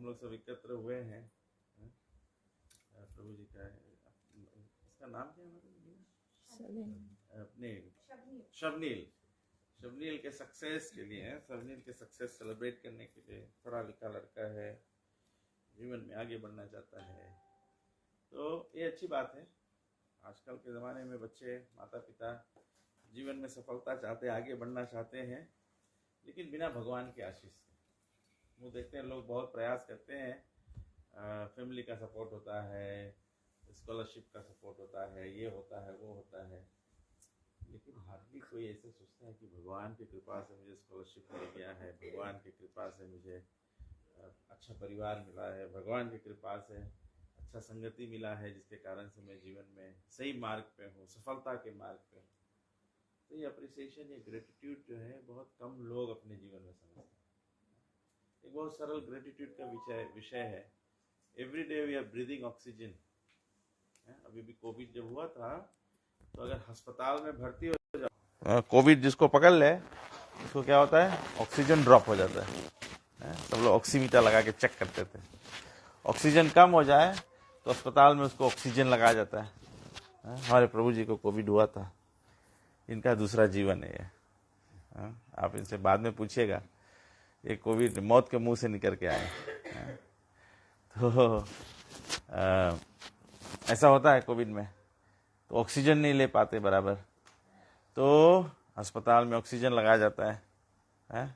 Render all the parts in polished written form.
हम लोग सब एकत्र हुए हैं। प्रभु जी का है, इसका नाम क्या है? अपने शबनील। शबनील के सक्सेस के लिए, शबनील के सक्सेस सेलिब्रेट करने के लिए, पढ़ा लिखा लड़का है, जीवन में आगे बढ़ना चाहता है, तो ये अच्छी बात है। आजकल के ज़माने में बच्चे, माता पिता जीवन में सफलता चाहते हैं, आगे बढ़ना चाहते हैं, लेकिन बिना भगवान के आशीष से। वो देखते हैं लोग बहुत प्रयास करते हैं, फैमिली का सपोर्ट होता है, स्कॉलरशिप का सपोर्ट होता है, ये होता है, वो होता है, लेकिन हार्डली कोई ऐसे सोचता है कि भगवान की कृपा से मुझे स्कॉलरशिप मिल गया है, भगवान की कृपा से मुझे अच्छा परिवार मिला है, भगवान की कृपा से अच्छा संगति मिला है, जिसके कारण से मैं जीवन में सही मार्ग पे हूँ, सफलता के मार्ग पे हूँ। तो ये अप्रिसिएशन, ये ग्रेटिट्यूड जो है बहुत कम लोग अपने जीवन में समझते हैं। एक बहुत सरल ग्रेटिट्यूड का विषय है, every day we are breathing oxygen. अभी भी कोविड जब हुआ था, तो अगर अस्पताल में भर्ती हो जाओ, कोविड जिसको पकड़ ले उसको क्या होता है, ऑक्सीजन ड्रॉप हो जाता है। सब लोग ऑक्सीमीटर लगा के चेक करते थे, ऑक्सीजन कम हो जाए तो अस्पताल में उसको ऑक्सीजन लगाया जाता है। हमारे प्रभु जी को कोविड हुआ था, इनका दूसरा जीवन है ये। आप इनसे बाद में पूछिएगा, ये कोविड मौत के मुंह से निकल के आए। तो ऐसा होता है कोविड में, तो ऑक्सीजन नहीं ले पाते बराबर, तो अस्पताल में ऑक्सीजन लगाया जाता है।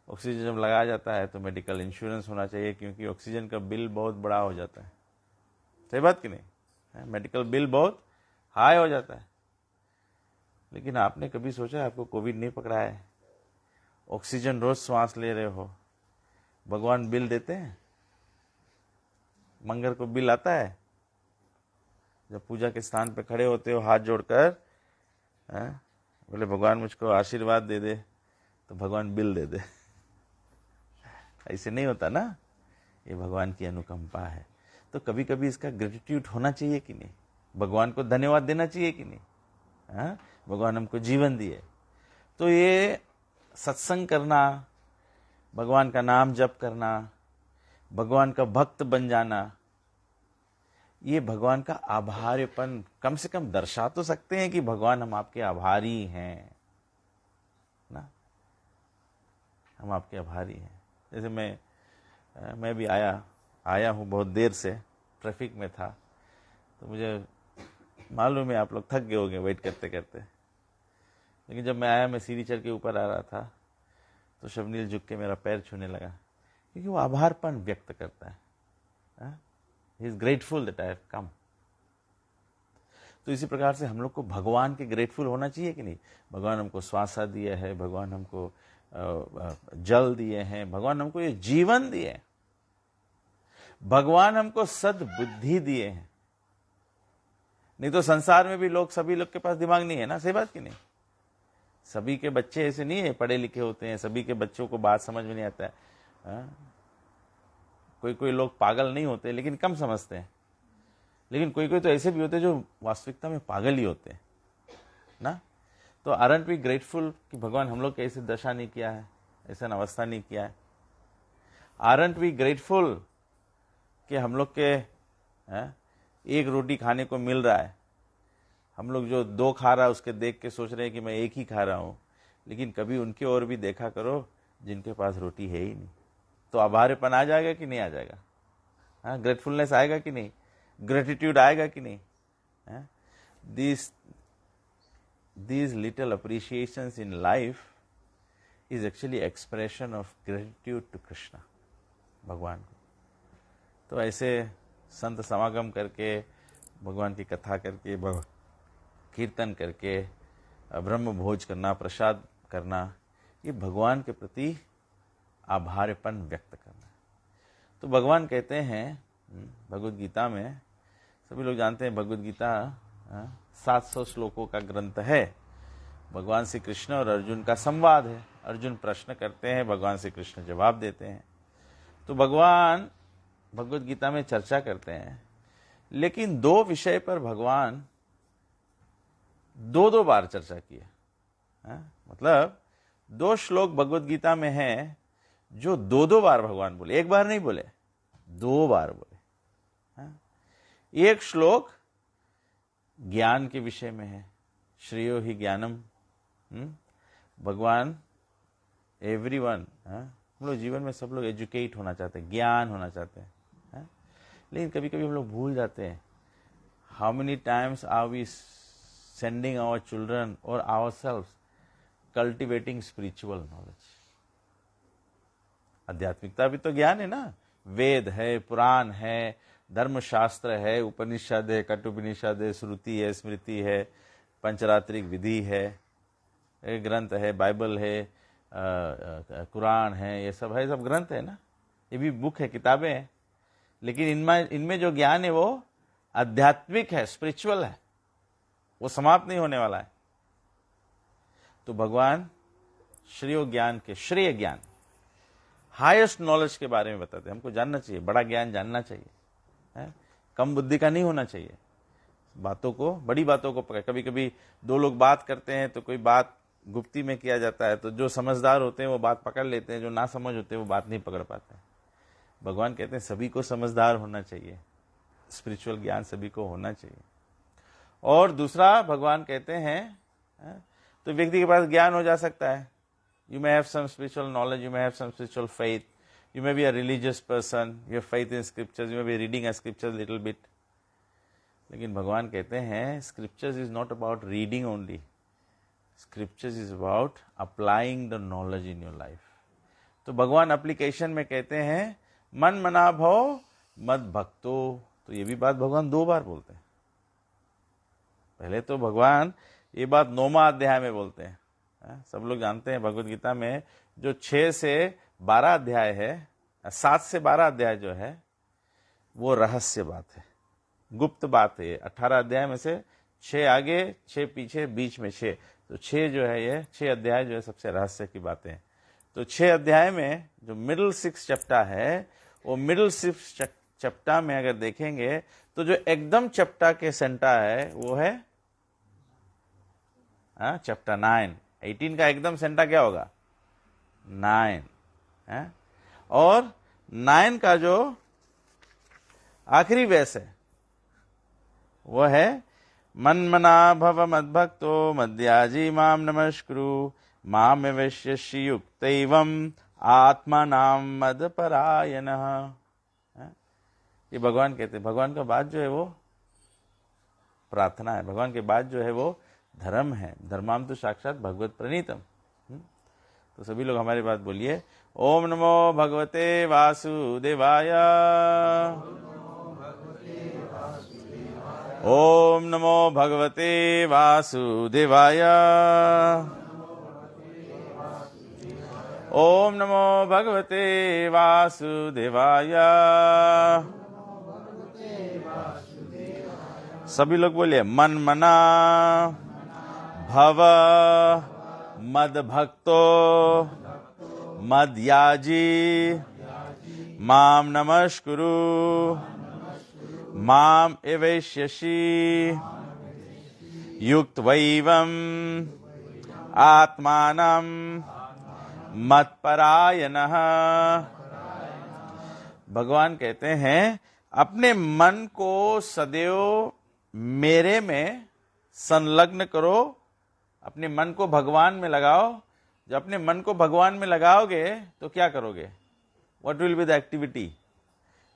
ऑक्सीजन जब लगाया जाता है तो मेडिकल इंश्योरेंस होना चाहिए, क्योंकि ऑक्सीजन का बिल बहुत बड़ा हो जाता है। सही बात कि नहीं? मेडिकल बिल बहुत हाई हो जाता है। लेकिन आपने कभी सोचा आपको कोविड नहीं पकड़ा है, ऑक्सीजन रोज श्वास ले रहे हो, भगवान बिल देते हैं? मंगर को बिल आता है? जब पूजा के स्थान पे खड़े होते हो हाथ जोड़कर, बोले भगवान मुझको आशीर्वाद दे दे, तो भगवान बिल दे दे। ऐसे नहीं होता ना, ये भगवान की अनुकंपा है। तो कभी कभी इसका ग्रेटिट्यूड होना चाहिए कि नहीं, भगवान को धन्यवाद देना चाहिए कि नहीं? भगवान हमको जीवन दिए। तो ये सत्संग करना, भगवान का नाम जप करना, भगवान का भक्त बन जाना, ये भगवान का आभार्यपन कम से कम दर्शा तो सकते हैं कि भगवान हम आपके आभारी हैं ना, हम आपके आभारी हैं। जैसे मैं भी आया हूँ बहुत देर से, ट्रैफिक में था, तो मुझे मालूम है आप लोग थक गए होंगे वेट करते करते, लेकिन जब मैं आया, मैं सीढ़ी चढ़ के ऊपर आ रहा था, तो शबनील झुक के मेरा पैर छूने लगा, क्योंकि वो आभारपन व्यक्त करता है। He is grateful that I have come. तो इसी प्रकार से हम लोग को भगवान के ग्रेटफुल होना चाहिए कि नहीं? भगवान हमको श्वास दिया है, भगवान हमको जल दिए हैं, भगवान हमको ये जीवन दिए, भगवान हमको सद्बुद्धि दिए हैं। नहीं तो संसार में भी सभी लोग के पास दिमाग नहीं है ना, सही बात कि नहीं? सभी के बच्चे ऐसे नहीं है पढ़े लिखे होते हैं, सभी के बच्चों को बात समझ में नहीं आता है। कोई कोई लोग पागल नहीं होते लेकिन कम समझते हैं, लेकिन कोई कोई तो ऐसे भी होते हैं जो वास्तविकता में पागल ही होते हैं ना। तो आरंट वी ग्रेटफुल कि भगवान हम लोग के ऐसे दशा नहीं किया है, ऐसा अवस्था नहीं किया है? आरंट वी ग्रेटफुल कि हम लोग के एक रोटी खाने को मिल रहा है, हम लोग जो दो खा रहा है उसके देख के सोच रहे हैं कि मैं एक ही खा रहा हूं, लेकिन कभी उनके और भी देखा करो जिनके पास रोटी है ही नहीं। तो आभारपन आ जाएगा कि नहीं आ जाएगा? ग्रेटफुलनेस आएगा कि नहीं? ग्रेटिट्यूड आएगा कि नहीं? These little appreciations in life is actually expression of gratitude to Krishna, भगवान को। तो ऐसे संत समागम करके, भगवान की कथा करके, कीर्तन करके, ब्रह्म भोज करना, प्रसाद करना, ये भगवान के प्रति आभारपन व्यक्त करना है। तो भगवान कहते हैं भगवद गीता में, सभी लोग जानते हैं भगवद गीता 700 श्लोकों का ग्रंथ है। भगवान श्री कृष्ण और अर्जुन का संवाद है, अर्जुन प्रश्न करते हैं, भगवान श्री कृष्ण जवाब देते हैं। तो भगवान भगवद गीता में चर्चा करते हैं, लेकिन दो विषय पर भगवान दो बार चर्चा की है। मतलब 2 श्लोक भगवद गीता में है जो दो दो बार भगवान बोले, एक बार नहीं बोले, दो बार बोले। हाँ? एक श्लोक ज्ञान के विषय में है, श्रेयो ही ज्ञानम। भगवान एवरीवन, हम लोग जीवन में सब लोग एजुकेट होना चाहते हैं, ज्ञान होना चाहते हैं, लेकिन कभी कभी हम लोग भूल जाते हैं। How many times are we sending our children और आवरसेल्व्स कल्टिवेटिंग स्पिरिचुअल नॉलेज। आध्यात्मिकता भी तो ज्ञान है ना, वेद है, पुराण है, धर्मशास्त्र है, उपनिषद है, कटुपनिषद है, श्रुति है, स्मृति है, पंचरात्रिक विधि है, ग्रंथ है, बाइबल है, कुरान है, ये सब है, सब ग्रंथ है ना, ये भी बुक है, किताबें हैं। लेकिन इनमें जो ज्ञान है वो आध्यात्मिक है, स्पिरिचुअल है, वो समाप्त नहीं होने वाला है। तो भगवान श्रेय ज्ञान के, श्रेय ज्ञान, हाईएस्ट नॉलेज के बारे में बताते हैं। हमको जानना चाहिए, बड़ा ज्ञान जानना चाहिए, है? कम बुद्धि का नहीं होना चाहिए। बातों को, बड़ी बातों को पकड़, कभी कभी दो लोग बात करते हैं तो कोई बात गुप्ती में किया जाता है, तो जो समझदार होते हैं वो बात पकड़ लेते हैं, जो ना समझ होते हैं वो बात नहीं पकड़ पाते हैं। भगवान कहते हैं सभी को समझदार होना चाहिए, स्पिरिचुअल ज्ञान सभी को होना चाहिए। और दूसरा भगवान कहते हैं, तो व्यक्ति के पास ज्ञान हो जा सकता है, you may have some spiritual knowledge, you may have some spiritual faith, you may be a religious person, you have faith in scriptures, you may be reading a scripture little bit. लेकिन भगवान कहते हैं scriptures is not about reading only, scriptures is about applying the knowledge in your life. तो भगवान application में कहते हैं मन मना भव मद भक्तो। तो ये भी बात भगवान दो बार बोलते हैं। पहले तो भगवान ये बात 9वां अध्याय में बोलते हैं। सब लोग जानते हैं भगवद गीता में जो 6 से 12 अध्याय है, 7 से 12 अध्याय जो है वो रहस्य बात है, गुप्त बात है। 18 अध्याय में से 6 आगे, 6 पीछे, बीच में 6, तो 6 जो है, ये 6 अध्याय जो है सबसे रहस्य की बातें। तो 6 अध्याय में जो मिडिल 6 चैप्टर है, वो मिडिल 6 चैप्टर में अगर देखेंगे तो जो एकदम चैप्टर के सेंटर है वो है चैप्टर 9। 18 का एकदम सेंटर क्या होगा? 9 है। और 9 का जो आखिरी वेस है वो है मन मना भव मद्भक्तो मद्याजी माम नमस्कुरु माम वैश्यसि युक्तैवम आत्मानाम मदपरायणः। ये भगवान कहते हैं। भगवान का बात जो है वो प्रार्थना है, भगवान के बात जो है वो धर्म है। धर्माम तो साक्षात भगवत प्रणीतम। तो सभी लोग हमारी बात बोलिए, ओम नमो भगवते वासुदेवाय, ओम नमो भगवते वासुदेवाय, ओम नमो भगवते वासुदेवाय। सभी लोग बोलिए, मन मना भव मद भक्तो मद्याजी माम नमस्कुरु माम एवैष्यसि युक्तवैवम आत्मानं मत्परायणः। भगवान कहते हैं अपने मन को सदैव मेरे में संलग्न करो, अपने मन को भगवान में लगाओ। जब अपने मन को भगवान में लगाओगे तो क्या करोगे? What will be the activity?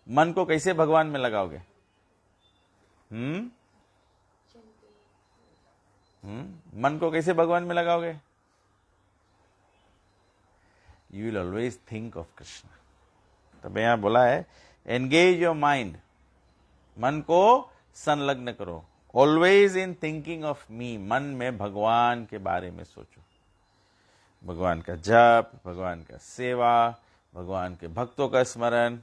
मन को कैसे भगवान में लगाओगे? मन को कैसे भगवान में लगाओगे? You will always think of Krishna. तब यहां बोला है एंगेज योर माइंड, मन को संलग्न करो। Always in thinking of me, मन में भगवान के बारे में सोचो। भगवान का जप, भगवान का सेवा, भगवान के भक्तों का स्मरण,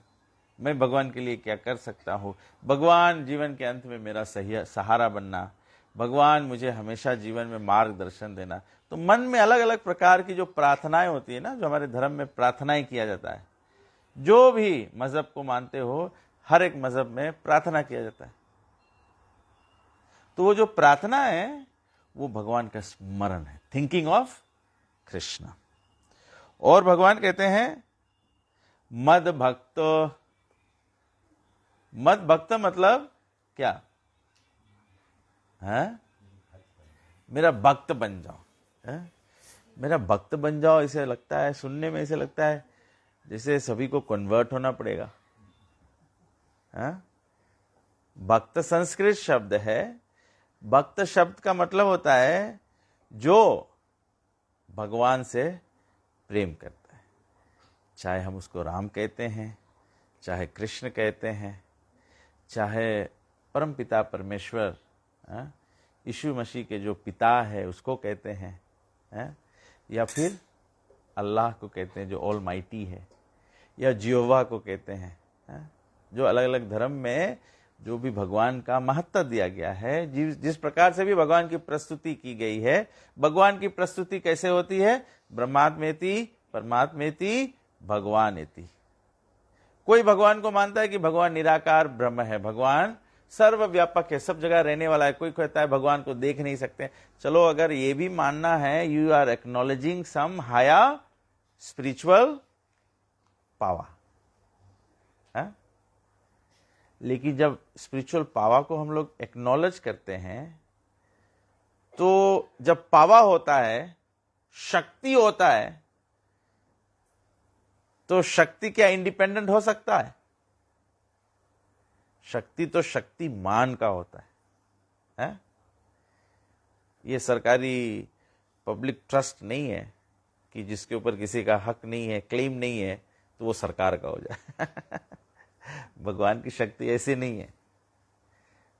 मैं भगवान के लिए क्या कर सकता हूँ, भगवान जीवन के अंत में मेरा सही सहारा बनना, भगवान मुझे हमेशा जीवन में मार्गदर्शन देना। तो मन में अलग अलग प्रकार की जो प्रार्थनाएं होती है ना, जो हमारे धर्म में प्रार्थनाएं किया जाता है, जो भी मजहब को मानते हो हर एक मजहब में प्रार्थना किया जाता है। तो वो जो प्रार्थना है वो भगवान का स्मरण है, थिंकिंग ऑफ कृष्ण। और भगवान कहते हैं मद भक्तो, मद भक्त मतलब क्या है? मेरा भक्त बन जाओ है? मेरा भक्त बन जाओ, इसे लगता है, सुनने में इसे लगता है जैसे सभी को कन्वर्ट होना पड़ेगा है? भक्त संस्कृत शब्द है। भक्त शब्द का मतलब होता है जो भगवान से प्रेम करता है, चाहे हम उसको राम कहते हैं, चाहे कृष्ण कहते हैं, चाहे परम पिता परमेश्वर यीशु मसीह के जो पिता है उसको कहते हैं, या फिर अल्लाह को कहते हैं जो ऑल माइटी है, या जियोवा को कहते हैं, जो अलग अलग धर्म में जो भी भगवान का महत्व दिया गया है, जिस प्रकार से भी भगवान की प्रस्तुति की गई है। भगवान की प्रस्तुति कैसे होती है? ब्रह्मात्मेति परमात्मेति भगवानेति। कोई भगवान को मानता है कि भगवान निराकार ब्रह्म है, भगवान सर्वव्यापक है, सब जगह रहने वाला है। कोई कहता है भगवान को देख नहीं सकते। चलो, अगर ये भी मानना है, you are acknowledging some higher spiritual power. लेकिन जब स्पिरिचुअल पावर को हम लोग एक्नॉलेज करते हैं, तो जब पावर होता है, शक्ति होता है, तो शक्ति क्या इंडिपेंडेंट हो सकता है? शक्ति तो शक्तिमान का होता है? ये सरकारी पब्लिक ट्रस्ट नहीं है कि जिसके ऊपर किसी का हक नहीं है, क्लेम नहीं है, तो वो सरकार का हो जाए। भगवान की शक्ति ऐसी नहीं है।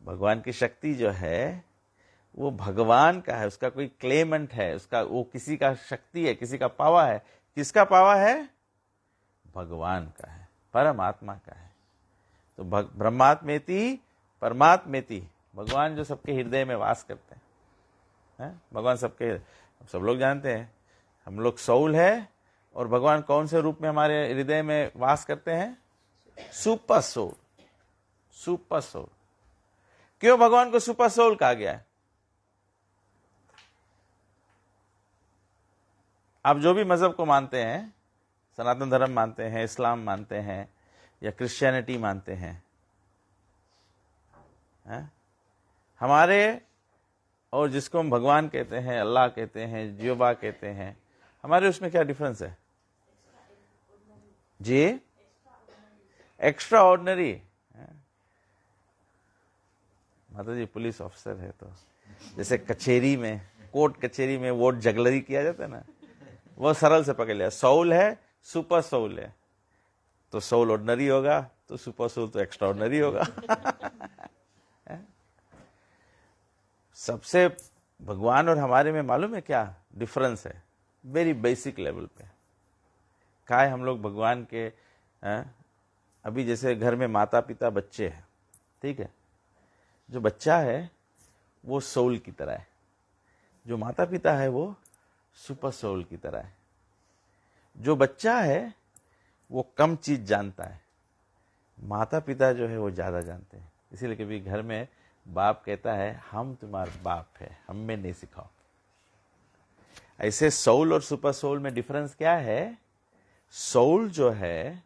भगवान की शक्ति जो है वो भगवान का है, उसका कोई क्लेमेंट है, उसका वो किसी का शक्ति है, किसी का पावा है। किसका पावा है? भगवान का है, परमात्मा का है। तो ब्रह्मात्मेति परमात्मेति, भगवान जो सबके हृदय में वास करते हैं। भगवान सबके, सब लोग जानते हैं हम लोग सोल है, और भगवान कौन से रूप में हमारे हृदय में वास करते हैं? Super soul. Super soul. क्यों भगवान को सुपर सोल कहा गया है? आप जो भी मजहब को मानते हैं, सनातन धर्म मानते हैं, इस्लाम मानते हैं, या क्रिश्चियनिटी मानते हैं, हमारे और जिसको हम भगवान कहते हैं, अल्लाह कहते हैं, जियोबा कहते हैं, हमारे उसमें क्या डिफरेंस है जी? Extra ordinary. माता जी पुलिस ऑफिसर है, तो जैसे कचेरी में, कोर्ट कचेरी में वोट जगलरी किया जाता है ना, वो सरल से पकड़ लिया। सोल है, सुपर सोल है, तो सोल ऑर्डिनरी होगा, तो सुपर सोल तो एक्स्ट्रा ऑर्डिनरी होगा। सबसे भगवान और हमारे में मालूम है क्या डिफरेंस है? वेरी बेसिक लेवल पे। काय हम लोग भगवान के अभी जैसे घर में माता पिता बच्चे हैं, ठीक है, जो बच्चा है वो सोल की तरह है, जो माता पिता है वो सुपर सोल की तरह है। जो बच्चा है वो कम चीज जानता है, माता पिता जो है वो ज्यादा जानते हैं। इसीलिए कभी घर में बाप कहता है हम तुम्हारा बाप है, हम में नहीं सिखाओ। ऐसे सोल और सुपर सोल में डिफरेंस क्या है? सोल जो है,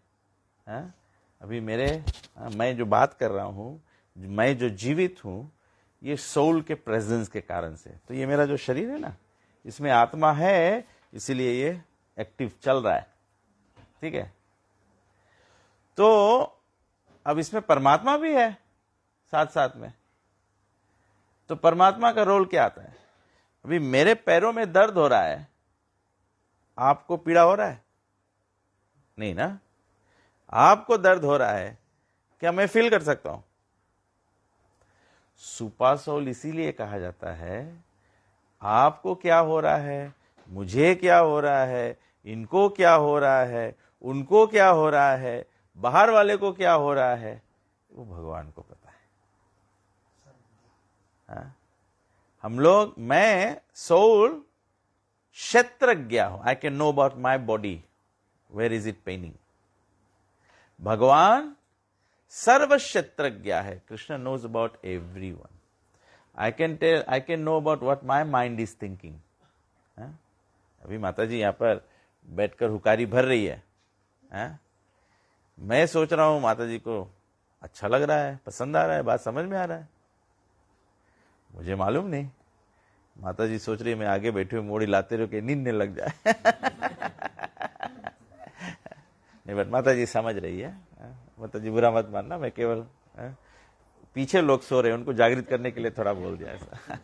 अभी मैं जो बात कर रहा हूं, मैं जो जीवित हूं, ये सोल के प्रेजेंस के कारण से। तो ये मेरा जो शरीर है ना, इसमें आत्मा है, इसीलिए ये एक्टिव चल रहा है, ठीक है। तो अब इसमें परमात्मा भी है साथ साथ में। तो परमात्मा का रोल क्या आता है? अभी मेरे पैरों में दर्द हो रहा है, आपको पीड़ा हो रहा है? नहीं ना। आपको दर्द हो रहा है, क्या मैं फील कर सकता हूं? सुपर सोल इसीलिए कहा जाता है, आपको क्या हो रहा है, मुझे क्या हो रहा है, इनको क्या हो रहा है, उनको क्या हो रहा है, बाहर वाले को क्या हो रहा है, वो भगवान को पता है। हम लोग, मैं सोल क्षेत्रज्ञ हूं, I can know about my body, where is it paining. भगवान सर्व क्षेत्रज्ञ है, Krishna knows about everyone. I can know about what my mind is thinking. अभी माता जी यहां पर बैठकर हुकारी भर रही है, मैं सोच रहा हूं माता जी को अच्छा लग रहा है, पसंद आ रहा है, बात समझ में आ रहा है, मुझे मालूम नहीं। माता जी सोच रही है मैं आगे बैठी हूँ, मोड़ी लाते रहो कि नींद न लग जाए। नहीं, बट माता जी समझ रही है। माता जी बुरा मत मानना, मैं केवल पीछे लोग सो रहे हैं उनको जागृत करने के लिए थोड़ा बोल दिया ऐसा।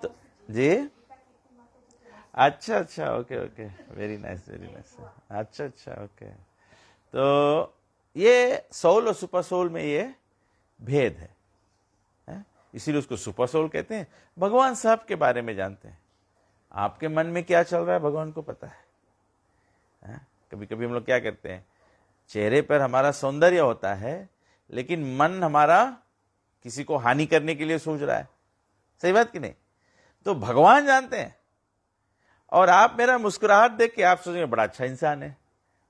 तो जी, अच्छा अच्छा, okay okay, very nice very nice, अच्छा अच्छा, ओके। तो ये सोल और सुपर सोल में ये भेद है, इसीलिए उसको सुपर सोल कहते हैं। भगवान सब के बारे में जानते हैं, आपके मन में क्या चल रहा है भगवान को पता है। कभी कभी हम लोग क्या करते हैं, चेहरे पर हमारा सौंदर्य होता है लेकिन मन हमारा किसी को हानि करने के लिए सोच रहा है, सही बात कि नहीं? तो भगवान जानते हैं, और आप मेरा मुस्कुराहट देख के आप सोचेंगे बड़ा अच्छा इंसान है,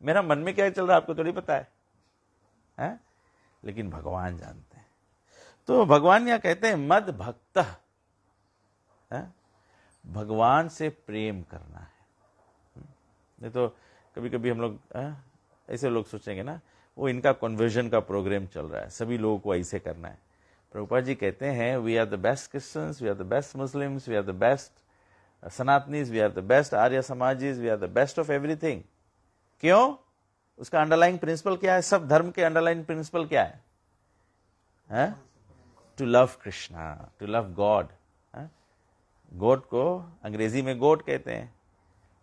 मेरा मन में क्या चल रहा है आपको थोड़ी पता है? लेकिन भगवान जानते हैं। तो भगवान यहां कहते हैं मद भक्त, भगवान से प्रेम करना है। नहीं तो कभी कभी हम लोग ऐसे लोग सोचेंगे ना, वो इनका कन्वर्जन का प्रोग्राम चल रहा है, सभी लोगों को ऐसे करना है। प्रभुपाद जी कहते हैं we are the best Christians, we are the best Muslims, we are the best Sanatanis, we are the best Arya Samajis, we are the best of everything. क्यों? उसका अंडरलाइंग प्रिंसिपल क्या है? सब धर्म के अंडरलाइंग प्रिंसिपल क्या है? To love Krishna, to love God. God को अंग्रेजी में गॉड कहते हैं,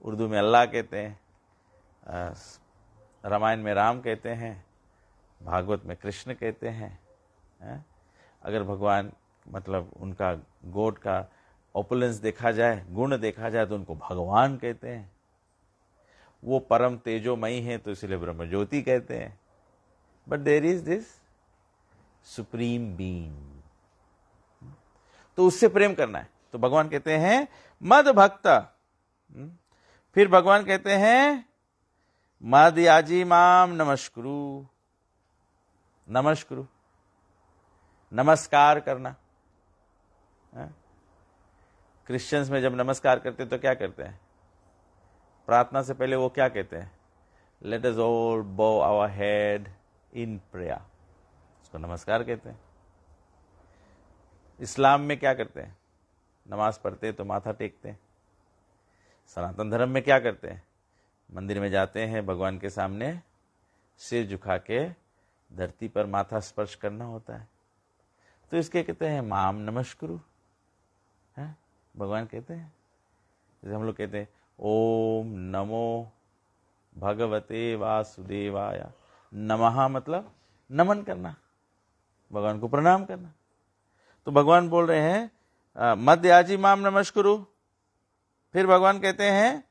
उर्दू में अल्लाह कहते हैं, रामायण में राम कहते हैं, भागवत में कृष्ण कहते हैं। अगर भगवान मतलब उनका गॉड का ओपुलेंस देखा जाए, गुण देखा जाए, तो उनको भगवान कहते हैं। वो परम तेजोमयी हैं तो इसलिए ब्रह्म ज्योति कहते हैं। But there is this supreme being, तो उससे प्रेम करना है। तो भगवान कहते हैं मद भक्त। फिर भगवान कहते हैं मद याजी माम नमस्कुरु, नमस्कुरु, नमस्कार करना। क्रिश्चियंस में जब नमस्कार करते तो क्या करते हैं? प्रार्थना से पहले वो क्या कहते हैं? लेट अस ऑल बो आवर हेड इन प्रेयर, उसको नमस्कार कहते हैं। इस्लाम में क्या करते हैं? नमाज पढ़ते हैं तो माथा टेकते हैं। सनातन धर्म में क्या करते हैं? मंदिर में जाते हैं, भगवान के सामने सिर झुका के धरती पर माथा स्पर्श करना होता है। तो इसके कहते हैं माम नमस्कुरु, है भगवान कहते हैं। जैसे हम लोग कहते हैं ओम नमो भगवते वासुदेवाय, नमः मतलब नमन करना, भगवान को प्रणाम करना। तो भगवान बोल रहे हैं मध्याजी माम नमस्कुरु। फिर भगवान कहते हैं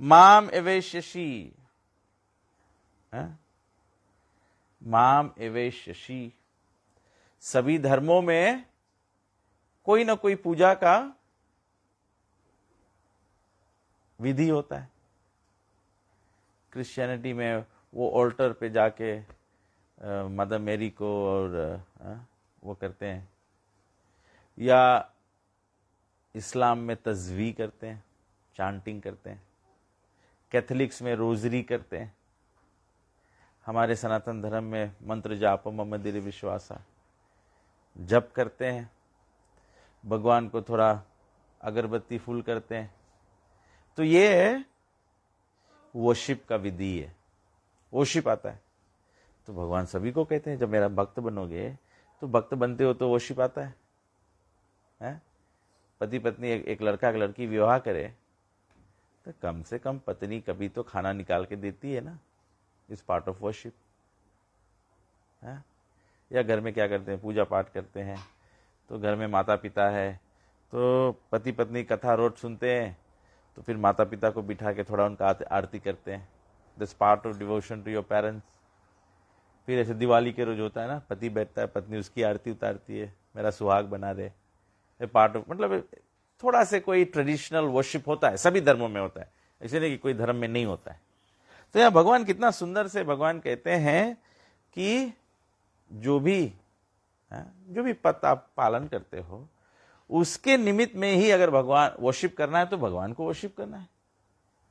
माम एवेश्यसी, माम एवेश्यसी। सभी धर्मों में कोई ना कोई पूजा का विधि होता है। क्रिश्चियनिटी में वो ऑल्टर पे जाके मदर मेरी को और वो करते हैं, या इस्लाम में तज़वी करते हैं, चांटिंग करते हैं। कैथोलिक्स में रोजरी करते हैं। हमारे सनातन धर्म में मंत्र जाप ममदिर विश्वासा जप करते हैं। भगवान को थोड़ा अगरबत्ती फूल करते हैं। तो ये वर्शिप का विधि है, वर्शिप आता है। तो भगवान सभी को कहते हैं जब मेरा भक्त बनोगे, तो भक्त बनते हो तो वर्शिप आता है? पति पत्नी एक लड़का एक लड़की विवाह करे तो कम से कम पत्नी कभी तो खाना निकाल के देती है ना, इस पार्ट ऑफ वर्शिप। या घर में क्या करते हैं, पूजा पाठ करते हैं। तो घर में माता पिता है तो पति पत्नी कथा रोज सुनते हैं, तो फिर माता पिता को बिठा के थोड़ा उनका आरती करते हैं। This part of devotion to your parents. फिर ऐसे दिवाली के रोज होता है ना, पति बैठता है, पत्नी उसकी आरती उतारती है, मेरा सुहाग बना दे। पार्ट ऑफ मतलब थोड़ा से कोई ट्रेडिशनल वर्शिप होता है, सभी धर्मों में होता है, ऐसे नहीं कि कोई धर्म में नहीं होता है। तो यहाँ भगवान कितना सुंदर से भगवान कहते हैं कि जो भी पथ आप पालन करते हो उसके निमित्त में ही अगर भगवान वर्शिप करना है तो भगवान को वर्शिप करना है।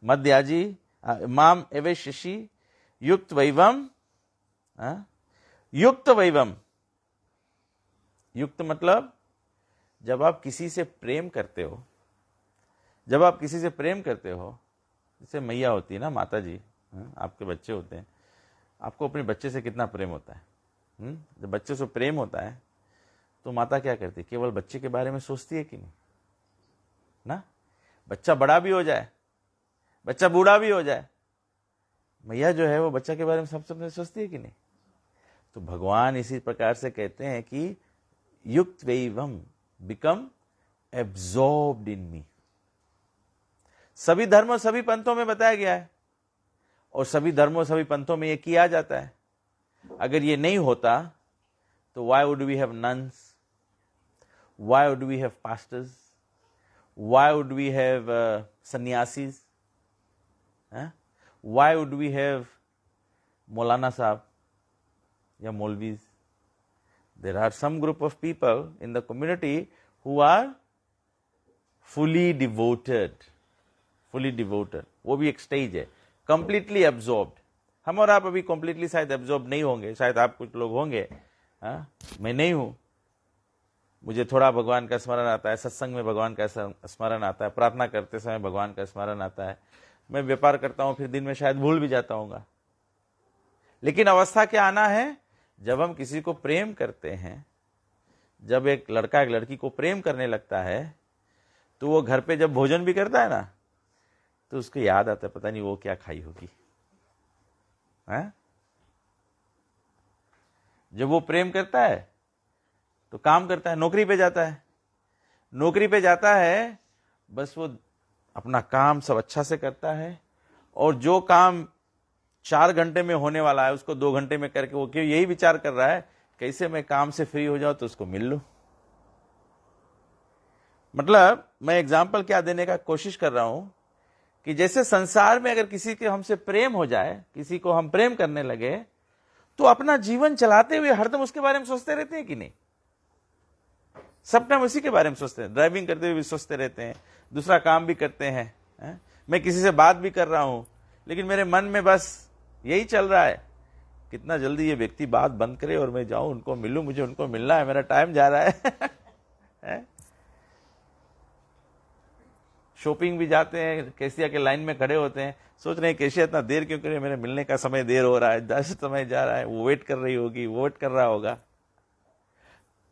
मध्याजी माम एवेश्यसी युक्त वैवम, युक्त वैवम, युक्त मतलब जब आप किसी से प्रेम करते हो, जब आप किसी से प्रेम करते हो, जैसे मैया होती है ना, माता जी, आपके बच्चे होते हैं, आपको अपने बच्चे से कितना प्रेम होता है। जब बच्चे से प्रेम होता है तो माता क्या करती है, केवल बच्चे के बारे में सोचती है कि नहीं ना, बच्चा बड़ा भी हो जाए, बच्चा बूढ़ा भी हो जाए, मैया जो है वो बच्चा के बारे में सबसे सोचती है कि नहीं। तो भगवान इसी प्रकार से कहते हैं कि युक्त वैवम बिकम एब्जॉर्ब्ड इन मी। सभी धर्मों सभी पंथों में बताया गया है, और सभी धर्मों सभी पंथों में ये किया जाता है। अगर ये नहीं होता तो why would we have nuns, why would we have pastors, why would we have sannyasis, why would we have Maulana Sahab या Maulvis? There are some group of people in the community who are fully devoted, वो भी एक stage है, completely absorbed। हम और आप अभी completely शायद absorbed नहीं होंगे, शायद आप कुछ लोग होंगे, मैं नहीं हूं, मुझे थोड़ा भगवान का स्मरण आता है, सत्संग में भगवान का स्मरण आता है, प्रार्थना करते समय भगवान का स्मरण आता है, मैं व्यापार करता हूं फिर दिन में शायद भूल भी जाता हूंगा। लेकिन अवस्था क्या आना है, जब हम किसी को प्रेम करते हैं, जब एक लड़का एक लड़की को प्रेम करने लगता है तो वो घर पे जब भोजन भी करता है ना तो उसको याद आता है, पता नहीं वो क्या खाई होगी। जब वो प्रेम करता है तो काम करता है, नौकरी पे जाता है, नौकरी पे जाता है, बस वो अपना काम सब अच्छा से करता है, और जो काम 4 घंटे में होने वाला है उसको 2 घंटे में करके वो क्यों यही विचार कर रहा है कैसे मैं काम से फ्री हो जाऊं तो उसको मिल लूं। मतलब मैं एग्जाम्पल क्या देने का कोशिश कर रहा हूं कि जैसे संसार में अगर किसी के हमसे प्रेम हो जाए, किसी को हम प्रेम करने लगे, तो अपना जीवन चलाते हुए हरदम उसके बारे में सोचते रहते हैं कि नहीं, सब टाइम उसी के बारे में सोचते हैं, ड्राइविंग करते हुए भी सोचते रहते हैं, दूसरा काम भी करते हैं, मैं किसी से बात भी कर रहा हूं लेकिन मेरे मन में बस यही चल रहा है, कितना जल्दी ये व्यक्ति बात बंद करे और मैं जाऊं उनको मिलूं, मुझे उनको मिलना है, मेरा टाइम जा रहा है। शॉपिंग भी जाते हैं, कैशिया के लाइन में खड़े होते हैं, सोच रहे हैं कैशिया इतना देर क्यों करे, मेरे मिलने का समय देर हो रहा है, 10 समय जा रहा है, वो वेट कर रही होगी, वो वेट कर रहा होगा।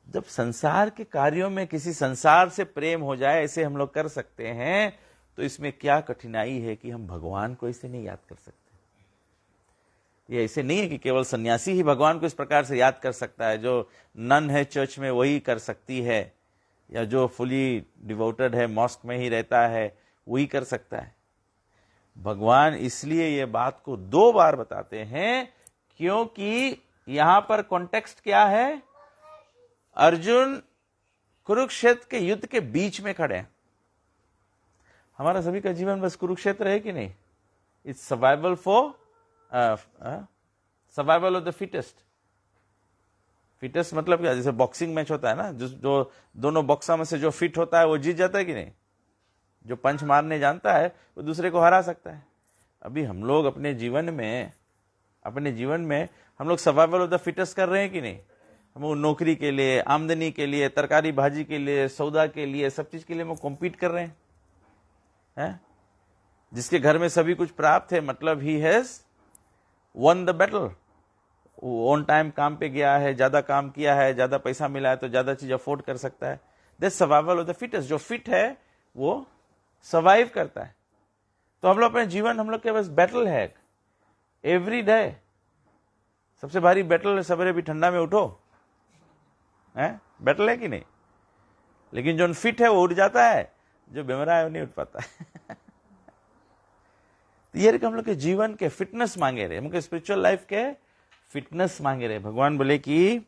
जब संसार के कार्यों में किसी संसार से प्रेम हो जाए, ऐसे हम लोग कर सकते हैं, तो इसमें क्या कठिनाई है कि हम भगवान को ऐसे नहीं याद कर सकते। ये ऐसे नहीं है कि केवल सन्यासी ही भगवान को इस प्रकार से याद कर सकता है, जो नन है चर्च में वही कर सकती है, या जो फुली डिवोटेड है मॉस्क में ही रहता है वही कर सकता है। भगवान इसलिए ये बात को 2 बार बताते हैं क्योंकि यहां पर कॉन्टेक्स्ट क्या है, अर्जुन कुरुक्षेत्र के युद्ध के बीच में खड़े हैं। हमारा सभी का जीवन बस कुरुक्षेत्र है कि नहीं, it's survival for survival of the fittest. Fittest मतलब क्या, जैसे बॉक्सिंग मैच होता है ना, जो दोनों बॉक्सर में से जो फिट होता है वो जीत जाता है कि नहीं, जो पंच मारने जानता है वो दूसरे को हरा सकता है। अभी हम लोग अपने जीवन में हम लोग सर्वाइवल ऑफ द फिटेस्ट कर रहे हैं कि नहीं, हम वो नौकरी के लिए, आमदनी के लिए, तरकारी भाजी के लिए, सौदा के लिए, सब चीज के लिए हम कॉम्पीट कर रहे हैं। जिसके घर में सभी कुछ प्राप्त है, मतलब he has one the battle, on time काम पे गया है, ज्यादा काम किया है, ज्यादा पैसा मिला है तो ज्यादा चीज अफोर्ड कर सकता है। That's survival of the fittest. जो फिट है वो सर्वाइव करता है। तो हम लोग अपने जीवन, हम लोग के पास बैटल है एवरी डे। सबसे भारी बैटल है सवेरे भी ठंडा में उठो, है बैटल है कि नहीं। लेकिन जो फिट है वो उठ जाता है, जो बीमार है वो नहीं उठ पाता है। तो ये हम लोग के जीवन के फिटनेस मांगे रहे, हम लोग स्पिरिचुअल लाइफ के फिटनेस मांगे रहे। भगवान बोले कि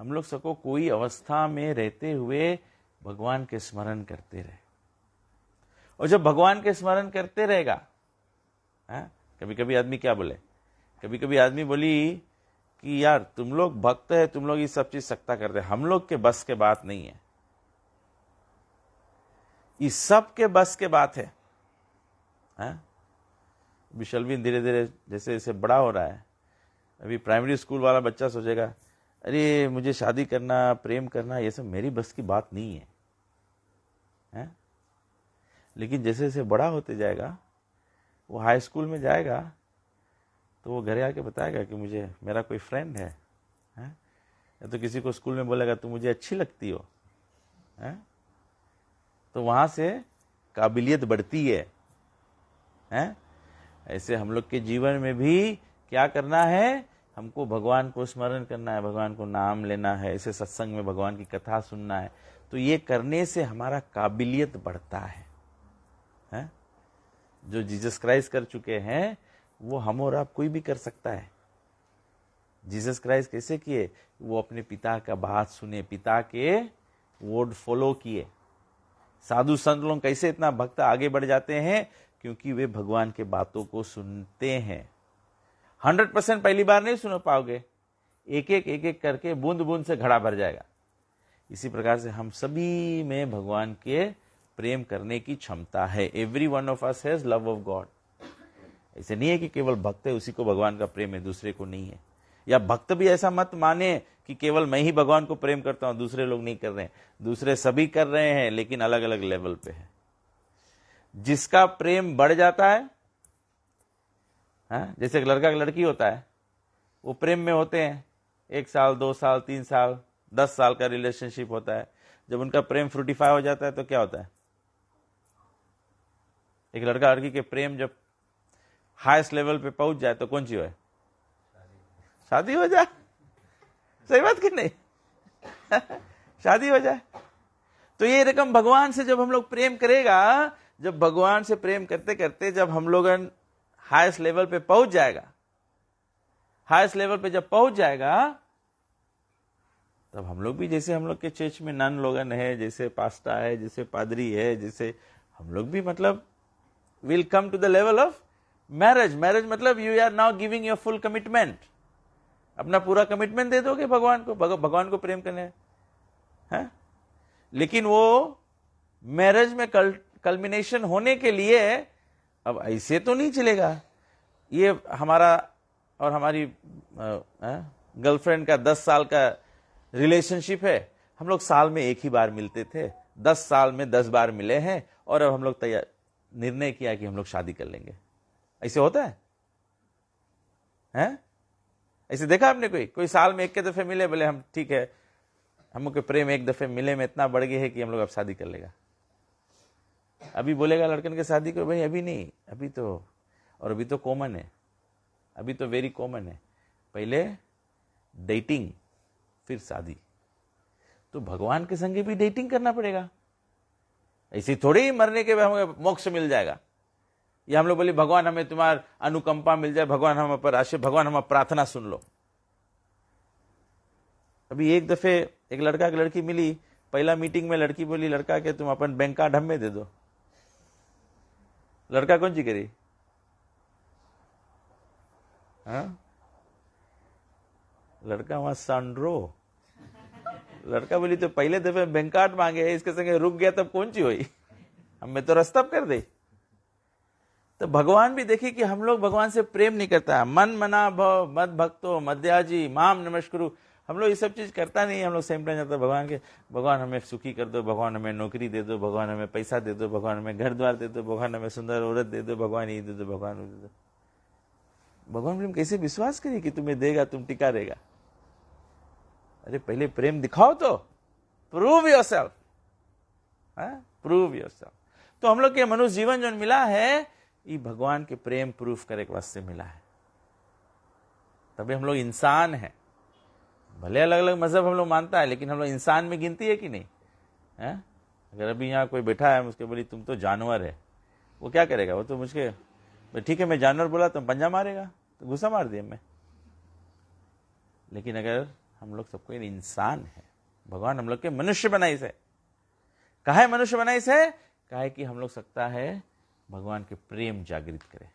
हम लोग सबको कोई अवस्था में रहते हुए भगवान के स्मरण करते रहे, और जब भगवान के स्मरण करते रहेगा, कभी कभी आदमी क्या बोले, कभी कभी आदमी बोली कि यार तुम लोग भक्त है, तुम लोग ये सब चीज सकता करते, हम लोग के बस के बात नहीं है, ये सब के बस के बात है। अभी शलवीन धीरे धीरे जैसे जैसे बड़ा हो रहा है, अभी प्राइमरी स्कूल वाला बच्चा सोचेगा अरे मुझे शादी करना, प्रेम करना, ये सब मेरी बस की बात नहीं है, हैं? लेकिन जैसे जैसे बड़ा होते जाएगा, वो हाई स्कूल में जाएगा, तो वो घरे आके बताएगा कि मुझे मेरा कोई फ्रेंड है, हैं? या तो किसी को स्कूल में बोलेगा तू मुझे अच्छी लगती हो, हैं? तो वहां से काबिलियत बढ़ती है, हैं? ऐसे हम लोग के जीवन में भी क्या करना है, हमको भगवान को स्मरण करना है, भगवान को नाम लेना है, ऐसे सत्संग में भगवान की कथा सुनना है। तो ये करने से हमारा काबिलियत बढ़ता है, हैं? जो जीसस क्राइस्ट कर चुके हैं वो हम और आप कोई भी कर सकता है। जीसस क्राइस्ट कैसे किए? वो अपने पिता का बात सुने, पिता के वर्ड फॉलो किए। साधु संत लोग कैसे इतना भक्त आगे बढ़ जाते हैं? क्योंकि वे भगवान के बातों को सुनते हैं। 100% पहली बार नहीं सुन पाओगे, एक एक करके बूंद बूंद से घड़ा भर जाएगा। इसी प्रकार से हम सभी में भगवान के प्रेम करने की क्षमता है। Every one of us has love of God. ऐसे नहीं है कि केवल भक्त है उसी को भगवान का प्रेम है, दूसरे को नहीं है। या भक्त भी ऐसा मत माने कि केवल मैं ही भगवान को प्रेम करता हूं, दूसरे लोग नहीं कर रहे हैं। दूसरे सभी कर रहे हैं, लेकिन अलग अलग लेवल पे है। जिसका प्रेम बढ़ जाता है, जैसे एक लड़का लड़की होता है, वो प्रेम में होते हैं 1 साल 2 साल 3 साल 10 साल का रिलेशनशिप होता है। जब उनका प्रेम फ्रूटिफाई हो जाता है तो क्या होता है? एक लड़का लड़की के प्रेम जब हाईएस्ट लेवल पे पहुंच जाए तो कौन सी है? शादी हो जाए। सही बात कि नहीं? शादी हो जाए। तो ये रकम भगवान से जब हम लोग प्रेम करेगा, जब भगवान से प्रेम करते करते जब हम लोग हाईएस्ट लेवल पे पहुंच जाएगा, हाईएस्ट लेवल पे जब पहुंच जाएगा, तब हम लोग भी जैसे हम लोग के चर्च में नन लोगन है, जैसे पास्टा है, जैसे पादरी है, जैसे हम लोग भी मतलब will come to the level of marriage. Marriage मतलब you are now giving your full commitment. अपना पूरा कमिटमेंट दे दोगे भगवान को, भगवान को प्रेम करने है। लेकिन वो मैरिज में कल्मिनेशन होने के लिए अब ऐसे तो नहीं चलेगा। ये हमारा और हमारी गर्लफ्रेंड का 10 साल का रिलेशनशिप है। हम लोग साल में एक ही बार मिलते थे, 10 साल में 10 बार मिले हैं, और अब हम लोग तैयार निर्णय किया कि हम लोग शादी कर लेंगे। ऐसे होता है? हैं? ऐसे देखा आपने? कोई साल में एक के दफे मिले, बोले हम ठीक है, हम लोग के प्रेम एक दफे मिले में इतना बढ़ गया है कि हम लोग अब शादी कर लेगा। अभी बोलेगा लड़कन के शादी करो, भाई अभी नहीं, अभी तो, और अभी तो कॉमन है, अभी तो वेरी कॉमन है। पहले डेटिंग फिर शादी। तो भगवान के संगे भी डेटिंग करना पड़ेगा। ऐसे थोड़ी ही मरने के बाद हमें मोक्ष मिल जाएगा। या हम लोग बोले भगवान हमें तुम्हार अनुकंपा मिल जाए, भगवान हम पर आशीर्वाद, भगवान हमारा प्रार्थना सुन लो। अभी एक दफे एक लड़का की लड़की मिली, पहला मीटिंग में लड़की बोली लड़का के तुम अपन बैंक कार्ड हमें दे दो। लड़का कौन सी करी? लड़का वहां सांड्रो। लड़का बोली तो पहले दफे बैंक कार्ड मांगे, इसके संगे रुक गया तब कौन सी हुई? हमें तो रास्ता कर दे। तो भगवान भी देखिए कि हम लोग भगवान से प्रेम नहीं करता। मन मना भव मद भक्तो मध्याजी माम नमस्कुरु, हम लोग ये सब चीज करता नहीं। हम लोग सेम टाइम जाता भगवान के, भगवान हमें सुखी कर दो, भगवान हमें नौकरी दे दो, भगवान हमें पैसा दे दो, भगवान हमें घर द्वार दे दो, भगवान हमें सुंदर औरत दे दो, भगवान ये दे दो, भगवान वो दे दो। भगवान प्रेम कैसे विश्वास करिए कि तुम्हें देगा, तुम टिका रहेगा? अरे पहले प्रेम दिखाओ तो, प्रूव योरसेल्फ, प्रूव योरसेल्फ। तो हम लोग के मनुष्य जीवन जो मिला है, ये भगवान के प्रेम प्रूफ करे के वास्ते मिला है। तभी हम लोग इंसान हैं। भले अलग अलग मजहब हम लोग मानता है, लेकिन हम लोग इंसान में गिनती है कि नहीं है? अगर अभी यहाँ कोई बैठा है, मुझके बोली तुम तो जानवर है, वो क्या करेगा? वो तो मुझके ठीक है मैं जानवर बोला तो पंजा मारेगा, तो गुस्सा मार दिया मैं। लेकिन अगर हम लोग सबको इंसान है, भगवान हम लोग के मनुष्य बनाई से, काहे मनुष्य बनाई से? काहे कि हम लोग सकता है भगवान के प्रेम जागृत करे।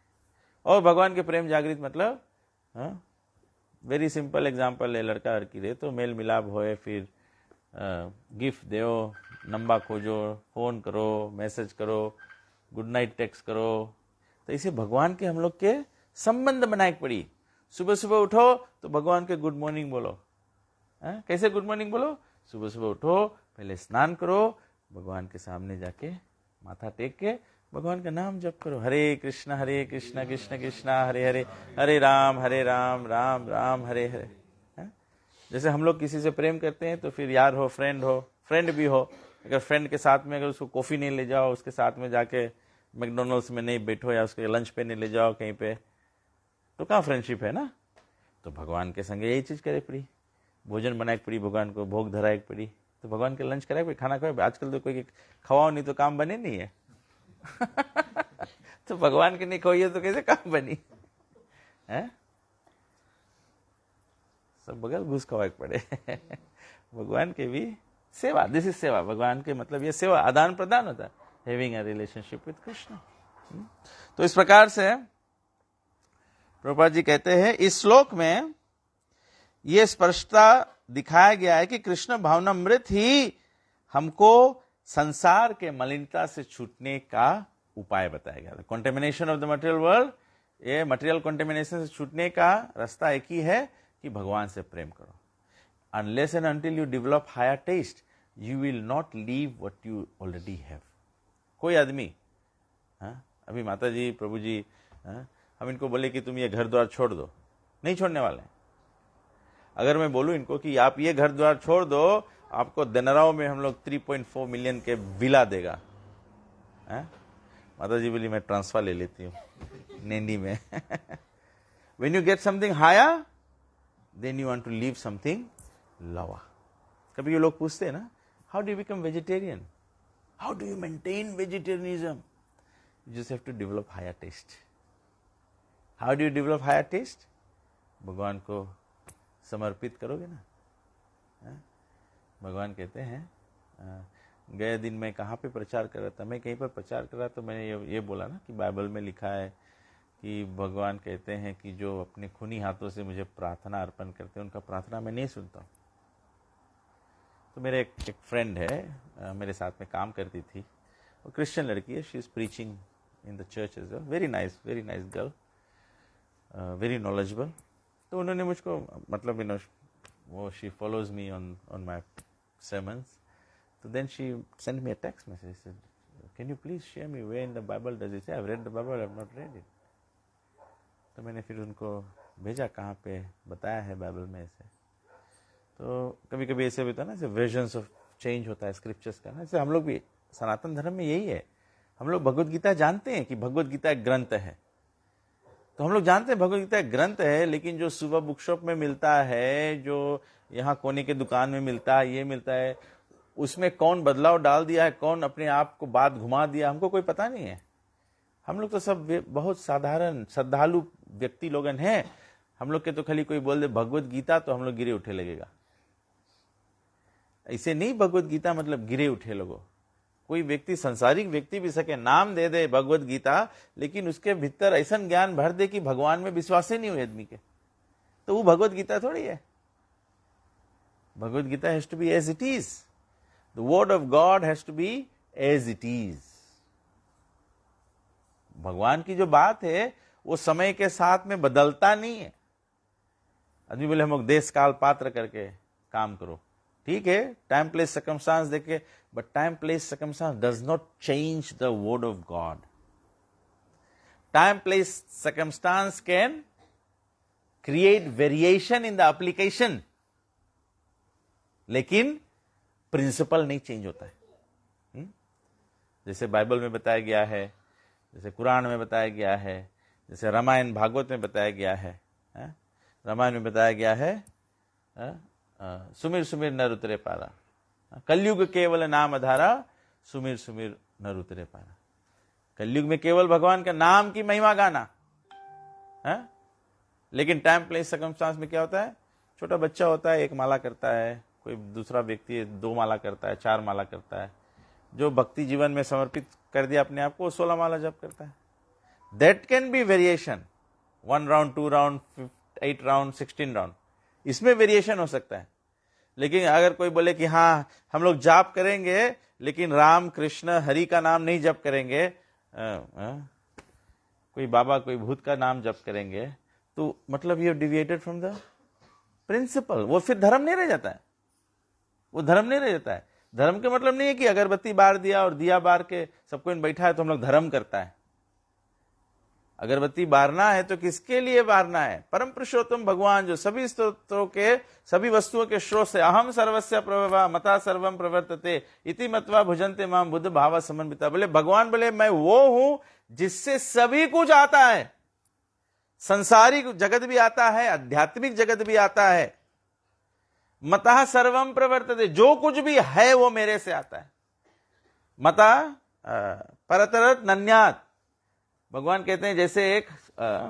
और भगवान के प्रेम जागृत मतलब वेरी सिंपल एग्जांपल है, लड़का लड़की रहे तो मेल मिलाप होए, फिर गिफ्ट दो, नंबर खोजो, फोन करो, मैसेज करो, गुड नाइट टेक्स्ट करो, तो इसे भगवान के हम लोग के संबंध बनाए पड़ी। सुबह सुबह उठो तो भगवान के गुड मॉर्निंग बोलो। कैसे गुड मॉर्निंग बोलो? सुबह सुबह उठो, पहले स्नान करो, भगवान के सामने जाके माथा टेक के भगवान का नाम जप करो। हरे कृष्णा कृष्ण कृष्णा हरे हरे, हरे राम राम राम हरे हरे। जैसे हम लोग किसी से प्रेम करते हैं तो फिर यार हो, फ्रेंड भी हो, अगर फ्रेंड के साथ में अगर उसको कॉफी नहीं ले जाओ, उसके साथ में जाके मैकडोनल्ड्स में नहीं बैठो या उसके लंच पे नहीं ले जाओ कहीं पे, तो कहाँ फ्रेंडशिप है ना। तो भगवान के संगे यही चीज करे पड़ी, भोजन बनाए पड़ी, भगवान को भोग धराए पड़ी, तो भगवान के लंच कराए पड़ी, खाना खाए। आजकल तो कोई खवाओ नहीं तो काम बने नहीं है तो भगवान के नहीं खोइए तो कैसे काम बनी है? सब बगल घुस खवाए पड़े भगवान के भी सेवा, दिस इज सेवा। भगवान के मतलब ये सेवा, आदान प्रदान होता है, having a relationship with Krishna. तो इस प्रकार से प्रभुपाद जी कहते हैं इस श्लोक में यह स्पष्टता दिखाया गया है कि कृष्ण भावनामृत ही हमको संसार के मलिनता से छूटने का उपाय बताया गया था। Contamination of the material world, ये मटेरियल कॉन्टेमिनेशन से छूटने का रास्ता एक ही है कि भगवान से प्रेम करो। Unless and until you develop higher taste, you will not leave what you already have. कोई आदमी, अभी माता जी, प्रभु जी, हम इनको बोले कि तुम ये घर द्वार छोड़ दो, नहीं छोड़ने वाले। अगर मैं बोलूं इनको कि आप ये घर द्वार छोड़ दो, आपको दनराव में हम लोग 3.4 मिलियन के विला देगा, माता जी बोली मैं ट्रांसफर ले लेती हूँ नेंडी में when you get something higher, then you want to leave something lower. कभी ये लोग पूछते हैं ना, how do you become vegetarian? How do you maintain vegetarianism? You just have to develop higher taste. How do you develop higher taste? भगवान को समर्पित करोगे ना। भगवान कहते हैं, गए दिन मैं कहाँ पे प्रचार कर रहा था, मैं कहीं पर प्रचार कर रहा, तो मैंने ये बोला ना कि बाइबल में लिखा है कि भगवान कहते हैं कि जो अपने खूनी हाथों से मुझे प्रार्थना अर्पण करते हैं उनका प्रार्थना मैं नहीं सुनता हूँ। तो मेरे एक फ्रेंड है, मेरे साथ में काम करती थी, वो क्रिश्चियन लड़की है, she is preaching in the church as well, very nice girl, very knowledgeable. तो उन्होंने मुझको मतलब वो she follows me on my sermons. So then she sent me a text message. Said, "Can you please share me where in the Bible does it say? I've read the Bible, I've not read it." तो मैंने फिर उनको भेजा कहाँ पे बताया है Bible में ऐसे। तो कभी कभी ऐसे भी होता है ना, ऐसे विजन्स ऑफ चेंज होता है स्क्रिप्चर्स का ना। ऐसे हम लोग भी सनातन धर्म में यही है, हम लोग भगवद गीता जानते हैं कि भगवद गीता एक ग्रंथ है, तो हम लोग जानते हैं भगवद गीता एक ग्रंथ है, लेकिन जो सुबह बुक शॉप में मिलता है, जो यहाँ कोने के दुकान में मिलता है, ये मिलता है, उसमें कौन बदलाव डाल दिया है, कौन अपने आप को बात घुमा दिया, हमको कोई पता नहीं है। हम लोग तो सब बहुत साधारण श्रद्धालु व्यक्ति लोगन हैं। हम लोग के तो खाली कोई बोल दे भगवद गीता तो हम लोग गिरे उठे लगेगा। ऐसे नहीं भगवद गीता मतलब गिरे उठे लोगों। कोई व्यक्ति, संसारिक व्यक्ति भी सके नाम दे दे भगवद गीता, लेकिन उसके भीतर ऐसा ज्ञान भर दे कि भगवान में विश्वास ही नहीं हुए आदमी के, तो वो भगवद गीता थोड़ी है। Bhagavad Gita has to be as it is, the word of God has to be as it is. भगवान की जो बात है वो समय के साथ में बदलता नहीं है। आदमी बोले हम लोग देश काल पात्र करके काम करो, ठीक है, टाइम प्लेस सर्कमस्टांस देखे, but time place circumstance does not change the word of God. Time place circumstance can create variation in the application, लेकिन प्रिंसिपल नहीं चेंज होता है। जैसे बाइबल में बताया गया है, जैसे कुरान में बताया गया है, जैसे रामायण भागवत में बताया गया है। रामायण में बताया गया है सुमिर सुमिर नर उतरे पारा, कलयुग केवल नाम आधारा, सुमिर सुमिर नर उतरे पारा। कलयुग में केवल भगवान का नाम की महिमा गाना है, लेकिन टाइम प्लेस सर्कमस्टांस में क्या होता है, छोटा बच्चा होता है एक माला करता है, कोई दूसरा व्यक्ति 2 माला करता है, 4 माला करता है, जो भक्ति जीवन में समर्पित कर दिया अपने आप को 16 माला जप करता है। That can be variation, 1 round, 2 round, 8 round, 16 round, इसमें वेरिएशन हो सकता है। लेकिन अगर कोई बोले कि हाँ हम लोग जाप करेंगे लेकिन राम कृष्ण हरि का नाम नहीं जप करेंगे, कोई बाबा कोई भूत का नाम जप करेंगे तो मतलब you deviated from the principle. वो फिर धर्म नहीं रह जाता है, वो धर्म नहीं रह जाता है। धर्म के मतलब नहीं है कि अगरबत्ती बार दिया और दिया बार के सबको इन बैठा है तो हम लोग धर्म करता है। अगरबत्ती बारना है तो किसके लिए बारना है? परम पुरुषोत्तम भगवान जो सभी स्तोत्रों के सभी वस्तुओं के स्रोत से अहम सर्वस्य प्रभवा मता सर्वम प्रवर्तते इति मत्वा भुजन्ते माम बुद्ध भाव समन्विता। बोले भगवान बोले मैं वो हूं जिससे सभी कुछ आता है, संसारिक जगत भी आता है, आध्यात्मिक जगत भी आता है। मता सर्वम प्रवर्तते, जो कुछ भी है वो मेरे से आता है। मता परतरत नन्यात, भगवान कहते हैं जैसे एक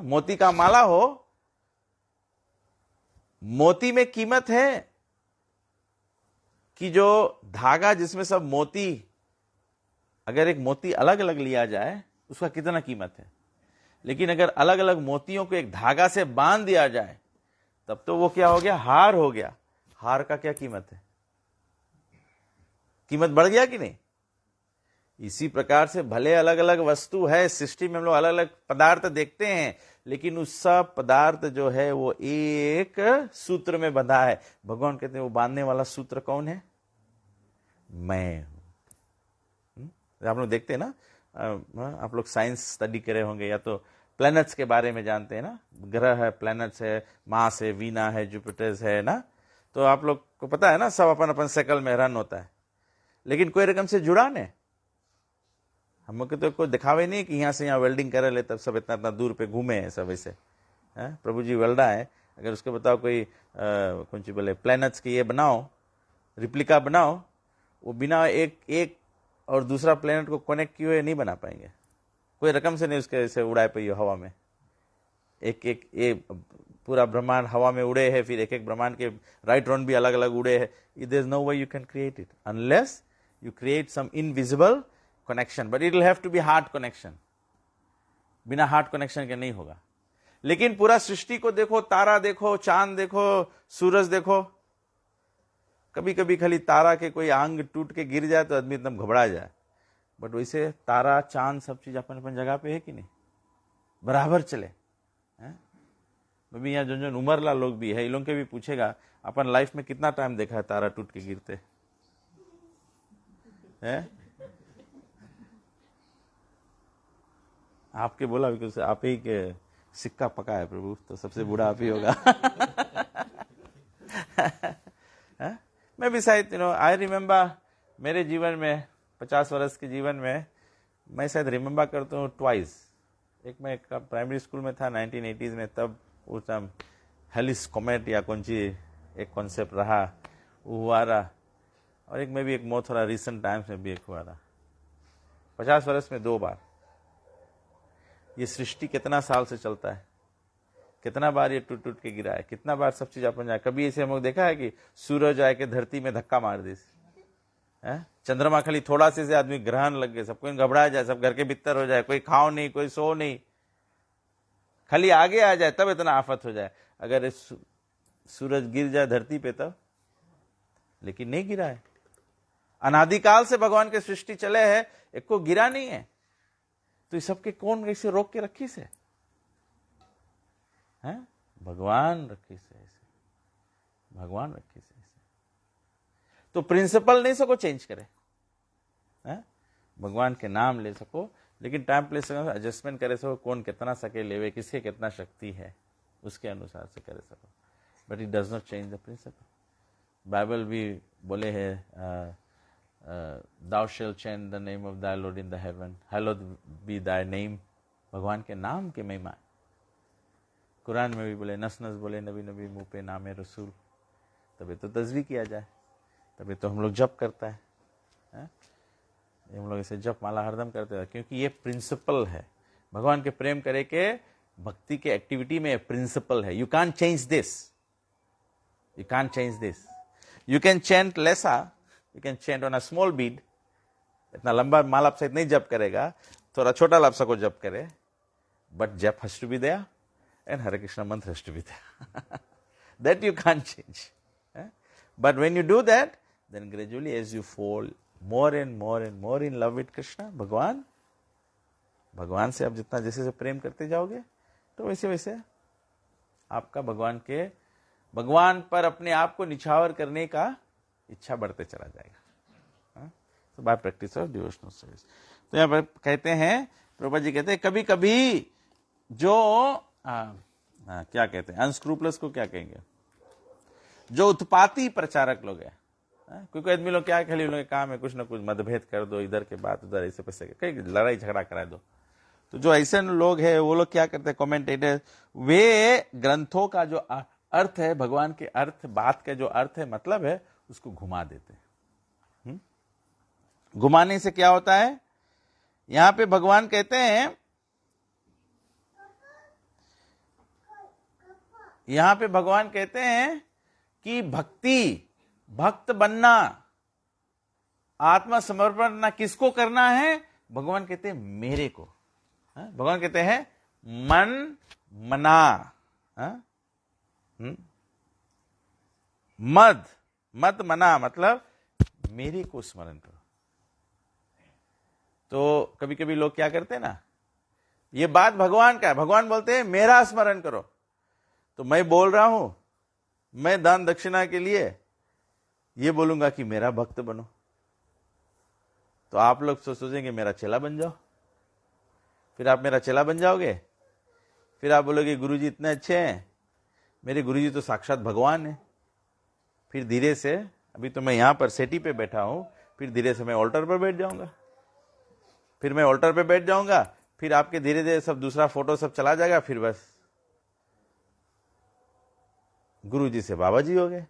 मोती का माला हो, मोती में कीमत है कि जो धागा जिसमें सब मोती, अगर एक मोती अलग अलग लिया जाए उसका कितना कीमत है, लेकिन अगर अलग अलग मोतियों को एक धागा से बांध दिया जाए तब तो वो क्या हो गया? हार हो गया। हार का क्या कीमत है? कीमत बढ़ गया कि नहीं? इसी प्रकार से भले अलग अलग वस्तु है सृष्टि में, हम लोग अलग अलग पदार्थ देखते हैं, लेकिन उस सब पदार्थ जो है वो एक सूत्र में बंधा है। भगवान कहते हैं वो बांधने वाला सूत्र कौन है? मैं हूं। आप लोग देखते हैं ना, आप लोग साइंस स्टडी करे होंगे या तो प्लैनेट्स के बारे में जानते हैं ना, ग्रह है, प्लैनेट्स है, मार्स है, वीना है, जुपिटर्स है ना, तो आप लोग को पता है ना सब अपन अपन साइकिल में रन होता है, लेकिन कोई रकम से जुड़ा नहीं। हम लोग तो कोई दिखावे नहीं कि यहाँ से यहाँ वेल्डिंग करे ले तब सब इतना इतना दूर पे घूमे हैं सब ऐसे। प्रभु जी वेल्डा है, अगर उसको बताओ कोई कौन सी बोले प्लैनेट्स की ये बनाओ, रिप्लिका बनाओ, वो बिना एक और दूसरा प्लैनेट को कनेक्ट किए हुए नहीं बना पाएंगे। कोई रकम से नहीं उसके ऐसे उड़ाए पाइए हवा में। एक पूरा ब्रह्मांड हवा में उड़े है, फिर एक एक ब्रह्मांड के राइट रॉन भी अलग अलग उड़े है। There is no way you can create it unless you create some invisible connection, but it will have to be hard connection. बिना हार्ड कनेक्शन के नहीं होगा। लेकिन पूरा सृष्टि को देखो, तारा देखो, चांद देखो, सूरज देखो, कभी कभी खाली तारा के कोई अंग टूट के गिर जाए तो आदमी एकदम घबरा जाए, बट वैसे तारा चांद सब चीज अपन अपन जगह पे है कि नहीं, बराबर चले। यहाँ जो उमरला लोग भी है, इन लोग के भी पूछेगा अपन लाइफ में कितना टाइम देखा है तारा टूट के गिरते है? आपके बोला बिकॉज आप ही के सिक्का पका है प्रभु, तो सबसे बूढ़ा आप ही होगा। मैं भी शायद आई रिमेम्बर मेरे जीवन में 50 वर्ष के जीवन में मैं शायद रिमेम्बर करता हूँ ट्वाइस। एक मैं प्राइमरी स्कूल में था 1980s में, तब उस टाइम हेलिस कॉमेट या कौन सी एक कॉन्सेप्ट रहा वो हुआ रहा, और एक में भी एक बहुत थोड़ा रिसेंट टाइम्स में भी एक हुआ रहा। 50 वर्ष में 2 बार। ये सृष्टि कितना साल से चलता है, कितना बार ये टूट टूट के गिरा है, कितना बार सब चीज अपन जाए। कभी ऐसे हम लोग देखा है कि सूरज आए के धरती में धक्का मार दी, चंद्रमा खाली थोड़ा से आदमी ग्रहण लग गए, सबको घबरा जाए, सब घर के भीतर हो जाए, कोई खाओ नहीं, कोई सो नहीं, खाली आगे आ जाए तब इतना आफत हो जाए। अगर सूरज गिर जाए धरती पे तब, लेकिन नहीं गिरा है। अनादिकाल से भगवान के सृष्टि चले है, एक को गिरा नहीं है। तो इस सबके कौन कैसे रोक के रखी से है? भगवान रखी से ऐसे, भगवान रखी से ऐसे। तो प्रिंसिपल नहीं सको चेंज करे, भगवान के नाम ले सको, लेकिन टाइम प्लेस एडजस्टमेंट करे सको, कौन कितना सके लेवे, किसके कितना शक्ति है उसके अनुसार से करे सको, but it does not change the principle. Bible भी बोले है thou shalt chant the name of thy Lord in the heaven, hallowed be thy name। भगवान के नाम के महिमा। कुरान में भी बोले, नस नस बोले नबी नबी मुंह पे नाम रसूल, तभी तो तस्बीह किया जाए, तभी तो हम लोग जप करता है, हम लोग इसे जप माला हरदम करते हैं, क्योंकि ये प्रिंसिपल है। भगवान के प्रेम करे के भक्ति के एक्टिविटी में प्रिंसिपल है। You can change this, you can change this. You can chant lesser, you can chant on a small bead. इतना लंबा माला आप नहीं जप करेगा, थोड़ा छोटा लापसा को जप करे, but japa has to be there and Hare Krishna mantra has to be there. That you can change. But when you do that, then gradually as you fall more and more and more in love with Krishna, Bhagwan, भगवान से आप जितना जैसे प्रेम करते जाओगे तो वैसे वैसे आपका भगवान पर अपने आप को निछावर करने का इच्छा बढ़ते चला जाएगा। तो bye practice of devotional service. तो यहाँ पर कहते हैं, प्रभुपाद जी कहते हैं, कभी कभी जो क्या कहते हैं, अनस्क्रूपलस को क्या कहेंगे, जो उत्पाती प्रचारक लोग हैं, क्योंकि आदमी लोग क्या खाली लोग काम है कुछ ना कुछ मतभेद कर दो, इधर के बात उधर, ऐसे पैसे कहीं लड़ाई झगड़ा करा दो। तो जो ऐसे लोग हैं वो लोग क्या करते हैं, कमेंटेटर, वे ग्रंथों का जो अर्थ है, भगवान के अर्थ, बात का जो अर्थ है, मतलब है, उसको घुमा देते हैं। घुमाने से क्या होता है, यहां पे भगवान कहते हैं, यहां पे भगवान कहते हैं कि भक्त बनना, आत्मसमर्पण ना किसको करना है, भगवान कहते हैं मेरे को। भगवान कहते हैं मना, मत मना, मतलब मेरे को स्मरण करो। तो कभी कभी लोग क्या करते हैं ना, ये बात भगवान का है, भगवान बोलते हैं मेरा स्मरण करो, तो मैं बोल रहा हूं, मैं दान दक्षिणा के लिए ये बोलूंगा कि मेरा भक्त बनो, तो आप लोग सोचेंगे मेरा चेला बन जाओ। फिर आप मेरा चेला बन जाओगे, फिर आप बोलोगे गुरुजी इतने अच्छे हैं, मेरे गुरुजी तो साक्षात भगवान है। फिर धीरे से, अभी तो मैं यहां पर सेटी पे बैठा हूं, फिर धीरे से मैं ऑल्टर पर बैठ जाऊंगा, फिर मैं ऑल्टर पे बैठ जाऊंगा, फिर आपके धीरे धीरे सब दूसरा फोटो सब चला जाएगा, फिर बस गुरुजी से बाबा जी हो गए,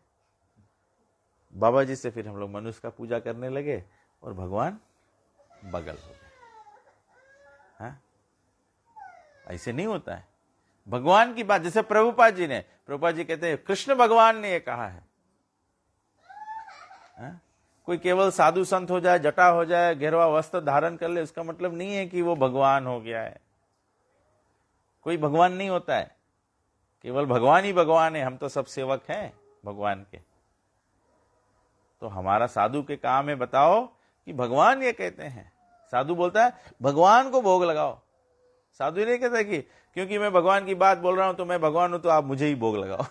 बाबा जी से फिर हम लोग मनुष्य का पूजा करने लगे और भगवान बगल हो गए। हाँ? ऐसे नहीं होता है। भगवान की बात, जैसे प्रभुपाद जी कहते हैं कृष्ण भगवान ने ये कहा है। हाँ? कोई केवल साधु संत हो जाए, जटा हो जाए, घेरवा वस्त्र धारण कर ले, उसका मतलब नहीं है कि वो भगवान हो गया है। कोई भगवान नहीं होता है, केवल भगवान ही भगवान है। हम तो सब सेवक हैं भगवान के। तो हमारा साधु के काम है बताओ कि भगवान ये कहते हैं। साधु बोलता है भगवान को भोग लगाओ। साधु ये नहीं कहता कि क्योंकि मैं भगवान की बात बोल रहा हूं तो मैं भगवान हूं तो आप मुझे ही भोग लगाओ।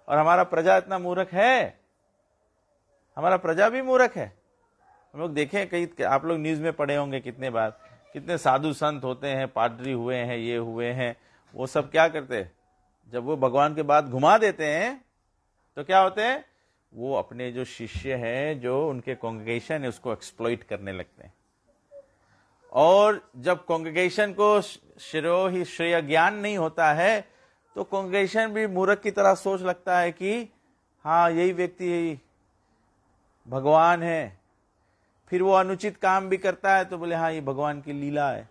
और हमारा प्रजा इतना मूर्ख है, हमारा प्रजा भी मूर्ख है। हम लोग देखें, कई आप लोग न्यूज में पढ़े होंगे कितने बार, कितने साधु संत होते हैं, पादरी हुए हैं, ये हुए हैं, वो सब क्या करते हैं, जब वो भगवान के बात घुमा देते हैं तो क्या होते हैं, वो अपने जो शिष्य हैं, जो उनके कांग्रेगेशन है, उसको एक्सप्लॉइट करने लगते हैं। और जब कांग्रेगेशन को श्रेय ज्ञान नहीं होता है तो कांग्रेगेशन भी मूर्ख की तरह सोच लगता है कि हाँ यही व्यक्ति भगवान है। फिर वो अनुचित काम भी करता है तो बोले हाँ ये भगवान की लीला है।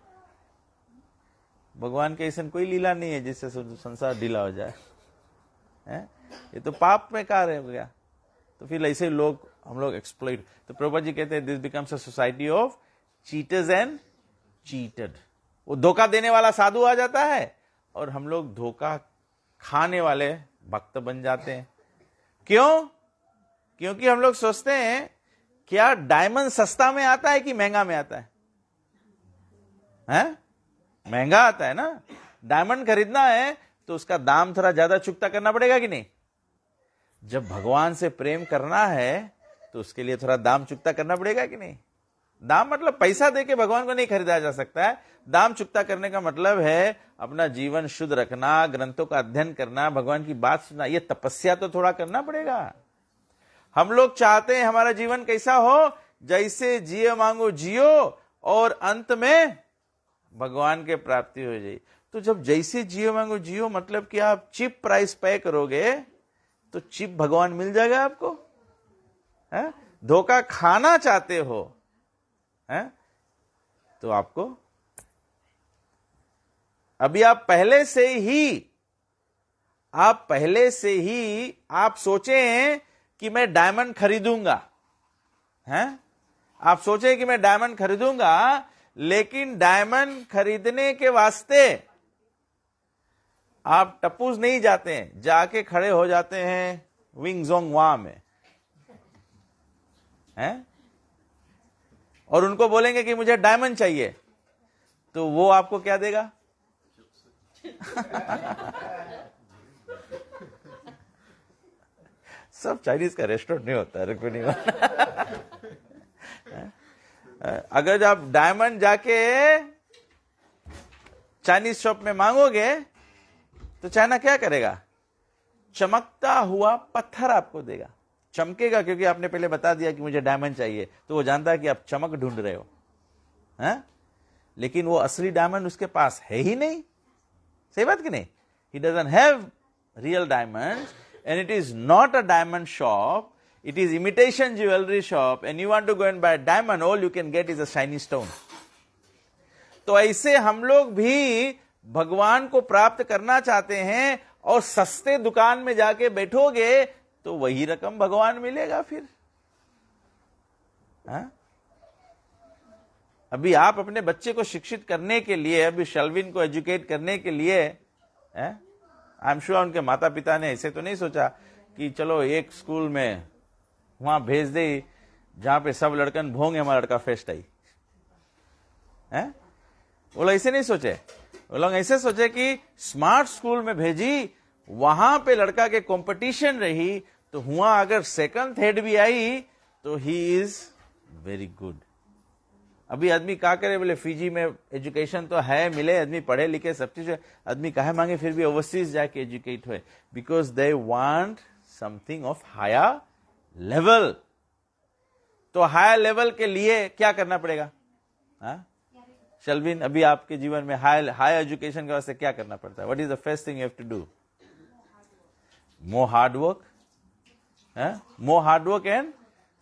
भगवान के ऐसा कोई लीला नहीं है जिससे संसार ढीला हो जाए, है? ये तो पाप में कार्य हो गया। तो फिर ऐसे लोग, हम लोग एक्सप्लॉइट। तो प्रभुपाद जी कहते हैं this becomes a society of cheaters and cheated. वो धोखा देने वाला साधु आ जाता है और हम लोग धोखा खाने वाले भक्त बन जाते हैं। क्यों? क्योंकि हम लोग सोचते हैं क्या डायमंड सस्ता में आता है कि महंगा में आता है? हैं? महंगा आता है ना। डायमंड खरीदना है तो उसका दाम थोड़ा ज्यादा चुकता करना पड़ेगा कि नहीं? जब भगवान से प्रेम करना है तो उसके लिए थोड़ा दाम चुकता करना पड़ेगा कि नहीं? दाम मतलब पैसा देके भगवान को नहीं खरीदा जा सकता है। दाम चुकता करने का मतलब है अपना जीवन शुद्ध रखना, ग्रंथों का अध्ययन करना, भगवान की बात सुनना। ये तपस्या तो थोड़ा करना पड़ेगा। हम लोग चाहते हैं हमारा जीवन कैसा हो, जैसे जियो मांगो जियो और अंत में भगवान के प्राप्ति हो जाए। तो जब जैसे जियो मांगो जियो मतलब कि आप चिप प्राइस पे करोगे तो चिप भगवान मिल जाएगा आपको। है? धोखा खाना चाहते हो, है? तो आपको अभी आप पहले से ही आप सोचे हैं कि मैं डायमंड खरीदूंगा, हैं? आप सोचे कि मैं डायमंड खरीदूंगा, लेकिन डायमंड खरीदने के वास्ते आप टपूज नहीं जाते हैं, जाके खड़े हो जाते हैं विंगजोंग वा में, हैं? और उनको बोलेंगे कि मुझे डायमंड चाहिए, तो वो आपको क्या देगा? सब चाइनीज का रेस्टोरेंट नहीं होता, रुक्मिणी। अगर आप डायमंड जाके चाइनीज शॉप में मांगोगे तो चाइना क्या करेगा? चमकता हुआ पत्थर आपको देगा, चमकेगा, क्योंकि आपने पहले बता दिया कि मुझे डायमंड चाहिए, तो वो जानता है कि आप चमक ढूंढ रहे हो, हैं? लेकिन वो असली डायमंड उसके पास है ही नहीं। सही बात कि नहीं? He doesn't have real diamonds, and it is not a diamond shop. It is imitation jewelry shop, and you want to go and buy a diamond, all you can get is a shiny stone. तो ऐसे हम लोग भी भगवान को प्राप्त करना चाहते हैं, और सस्ते दुकान में जाके बैठोगे तो वही रकम भगवान मिलेगा फिर। हाँ? अभी आप अपने बच्चे को शिक्षित करने के लिए, अभी शल्विन को एजुकेट करने के लिए, आई एम श्योर उनके माता पिता ने ऐसे तो नहीं सोचा कि चलो एक स्कूल में वहां भेज दे जहां पे सब लड़कन भोंगे, हमारा लड़का फर्स्ट आई। वो लोग ऐसे नहीं सोचे, वो लोग ऐसे सोचे कि स्मार्ट स्कूल में भेजी, वहां पे लड़का के कंपटीशन रही, तो हुआ अगर सेकंड थर्ड भी आई तो ही इज वेरी गुड। अभी आदमी क्या करे? बोले फिजी में एजुकेशन तो है, मिले, आदमी पढ़े लिखे सब चीज, आदमी काहे मांगे फिर भी ओवरसीज जाके एजुकेट हुए? Because they want something of higher level. तो हायर लेवल के लिए क्या करना पड़ेगा? शल्विन, अभी आपके जीवन में हायर एजुकेशन के वास्ते क्या करना पड़ता है? What is the first thing you have to do? More hard work, more hard work and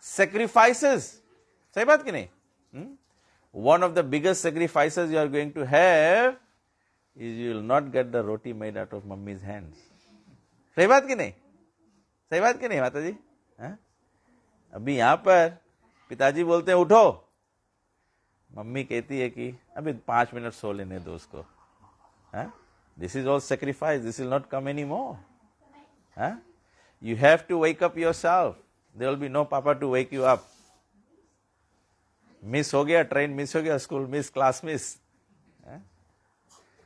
sacrifices. सही बात कि नहीं? One of the biggest sacrifices you are going to have is you will not get the roti made out of mummy's hands. सही बात कि नहीं? सही बात कि नहीं माता जी? अभी यहां पर पिताजी बोलते हैं उठो, मम्मी कहती है कि अभी 5 मिनट सो लेने दो उसको। This is all sacrifice. This will not come anymore. You have to wake up yourself. There will be no papa to wake you up. Miss हो गया, ट्रेन मिस हो गया, स्कूल मिस, क्लास मिस,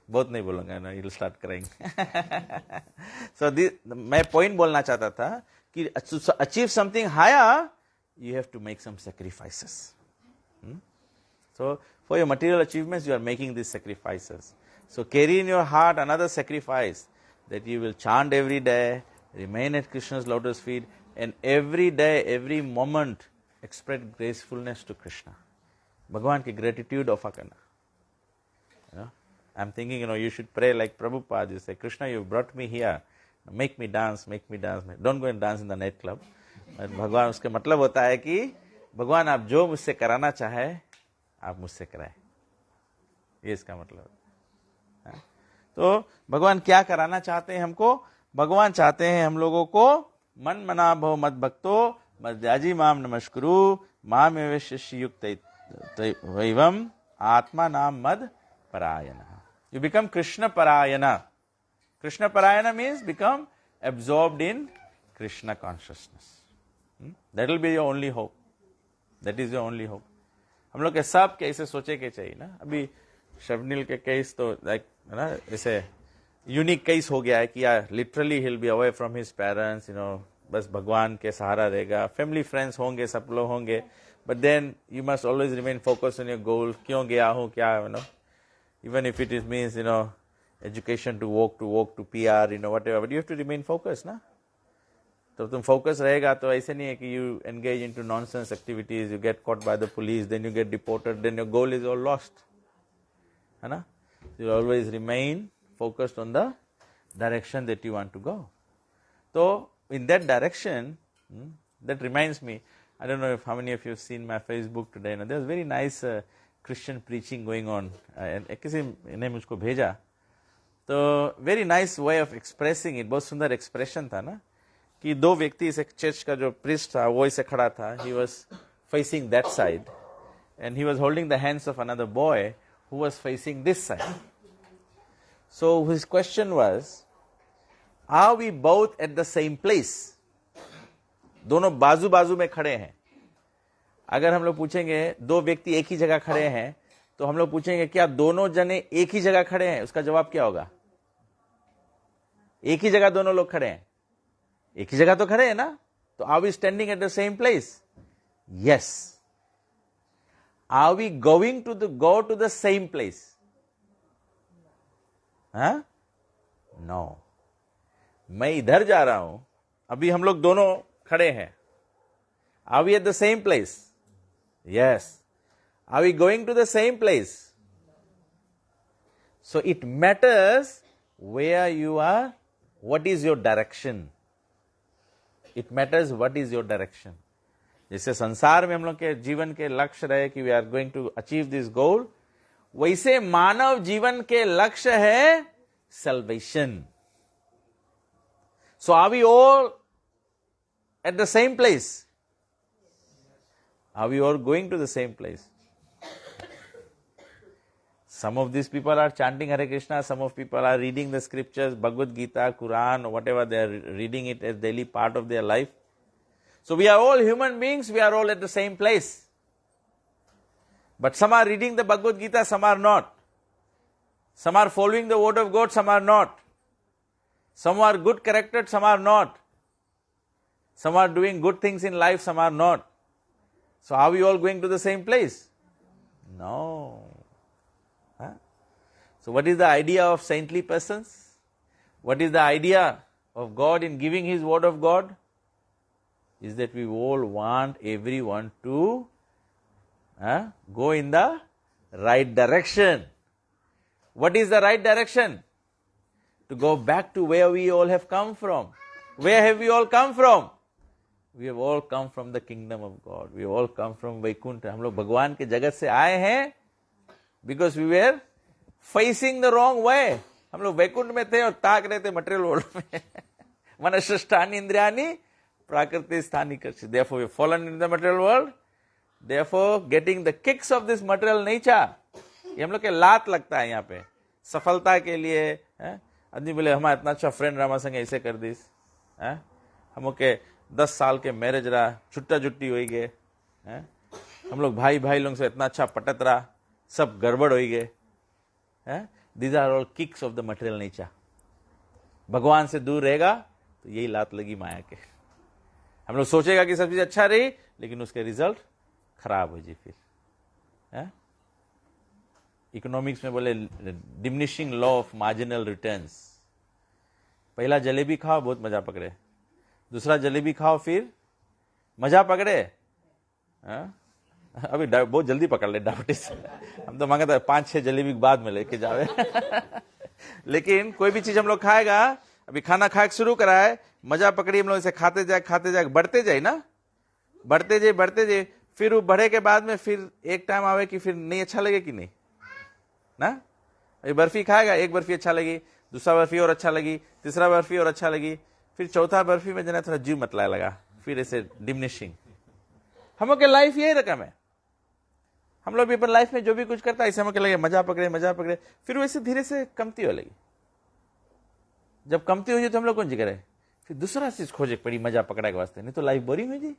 बहुत नहीं बोलूंगा ना, you will start crying. So मैं point बोलना चाहता था कि achieve something higher you have to make some sacrifices. So for your material achievements you are making this sacrifices. So carry in your heart another sacrifice, that you will chant every day, remain at Krishna's lotus feet, and every day, every moment express gracefulness to Krishna. भगवान की gratitude offer करना। I am thinking, you should pray like Prabhupada. You say, Krishna, you brought me here, make me dance, don't go and dance in the night club. भगवान, उसके मतलब होता है कि भगवान आप जो मुझसे कराना चाहे आप मुझसे कराए, ये इसका मतलब है। तो भगवान क्या कराना चाहते हैं हमको? भगवान चाहते हैं हम लोगों को मन मना भव मद भक्तो मद्याजी माम नमस्कुरु माम एव शिष्य युक्त वैवम आत्मा नाम मद परायण। यू बिकम कृष्ण परायण। कृष्ण परायण means become absorbed in Krishna consciousness. That will be your only hope, that is your only hope. हम लोग के सब कैसे सोचे के चाहिए ना। अभी शबनील के केस तो लाइक है ना, ऐसे यूनिक केस हो गया है कि यार literally he will be away from his parents, बस भगवान के सहारा रहेगा, फैमिली फ्रेंड्स होंगे, सब लोग होंगे, but then you must always remain focus on your goal. क्यों गया हूँ, क्या even if it is means education to work to PR, whatever, but you have to remain focused ना। तो तुम फोकस रहेगा तो ऐसे नहीं है कि you engage into nonsense activities, you get caught by the police, then you get deported, then your goal is all lost, है ना। You always remain focused on the direction that you want to go. So in that direction, that reminds me, I don't know if how many of you have seen my Facebook today. There's very nice Christian preaching going on. किसी ने मुझको भेजा, तो very nice way of expressing it, बहुत सुंदर expression था ना, कि दो व्यक्ति, इस एक चर्च का जो priest था वो इसे खड़ा था, he was facing that side and he was holding the hands of another boy who was facing this side. So his question was, are we both at the same place? दोनों बाजू बाजू में खड़े हैं, अगर हम लोग पूछेंगे दो व्यक्ति एक ही जगह खड़े हैं, तो हम लोग पूछेंगे क्या दोनों जने एक ही जगह खड़े हैं? उसका जवाब क्या होगा? एक ही जगह दोनों लोग खड़े हैं, एक ही जगह तो खड़े हैं ना, तो are we standing at the same place? Yes. Are we going to go to the same place? No. मैं इधर जा रहा हूं, अभी हम लोग दोनों खड़े हैं. Are we at the same place? Yes. Are we going to the same place? So it matters where you are, what is your direction. It matters what is your direction. जैसे संसार में हम लोग के जीवन के लक्ष्य रहे कि we are going to achieve this goal, वैसे मानव जीवन के लक्ष्य है salvation. So are we all at the same place? Are we all going to the same place? Some of these people are chanting Hare Krishna, some of people are reading the scriptures, Bhagavad Gita, Quran, whatever, they are reading it as daily part of their life. So we are all human beings, we are all at the same place. But some are reading the Bhagavad Gita, some are not. Some are following the word of God, some are not. Some are good character, some are not. Some are doing good things in life, some are not. So are we all going to the same place? No. So what is the idea of saintly persons? What is the idea of God in giving His word of God? Is that we all want everyone to go in the right direction. What is the right direction? To go back to where we all have come from. Where have we all come from? We have all come from the kingdom of God. We have all come from Vaikuntha. हम लोग भगवान के जगत से आए हैं because we were facing the wrong way. हम लोग वैकुंठ में थे और ताक रहे थे मटेरियल वर्ल्ड में. मनश्रेष्ठानि इंद्रियाणि prakriti sthani karshi. Therefore we have fallen into the material world. Therefore getting the kicks of this material nature. ये हम लोग के लात लगता है यहाँ पे सफलता के लिए. आदमी बोले हमारा इतना अच्छा फ्रेंड रामा संग ऐसे कर दिस. हम लोग के 10 साल के मैरिज रहा, छुट्टा जुट्टी हो गए. हम लोग भाई भाई लोग से इतना अच्छा पटत रहा, सब गड़बड़ हो गए. These are all kicks of the material nature. भगवान से दूर रहेगा तो यही लात लगी माया के. हम लोग सोचेगा कि सब चीज अच्छा रही, लेकिन उसके रिजल्ट खराब हो जाए. फिर इकोनॉमिक्स में बोले diminishing law of marginal returns. पहला जलेबी खाओ बहुत मजा पकड़े, दूसरा जलेबी खाओ फिर मजा पकड़े. अभी बहुत जल्दी पकड़ ले डायबिटीज. हम तो मांगा था 5-6 जलेबी के बाद में लेके जावे. लेकिन कोई भी चीज हम लोग खाएगा, अभी खाना खाए शुरू करा है, मजा पकड़ी हम लोग इसे खाते जाए बढ़ते जाए ना, बढ़ते जाए. फिर वो बढ़े के बाद में फिर एक टाइम आवे कि फिर नहीं अच्छा लगे कि नहीं ना. अभी बर्फी खाएगा, एक बर्फी अच्छा लगी, दूसरा बर्फी और अच्छा लगी, तीसरा बर्फी और अच्छा लगी, फिर चौथा बर्फी में जना थोड़ा जीव मतला लगा, फिर ऐसे डिमिनिशिंग. हम लोग के लाइफ यही रकम है. हम लोग भी अपन लाइफ में जो भी कुछ करता है ऐसे हम लगे मजा पकड़े, फिर वैसे धीरे से कमती हो लगी. जब कमती हो जाए तो हम लोग कौन सी करे, फिर दूसरा चीज खोजे पड़ी मजा पकड़ा के वास्ते, नहीं तो लाइफ बोरिंग हो जी.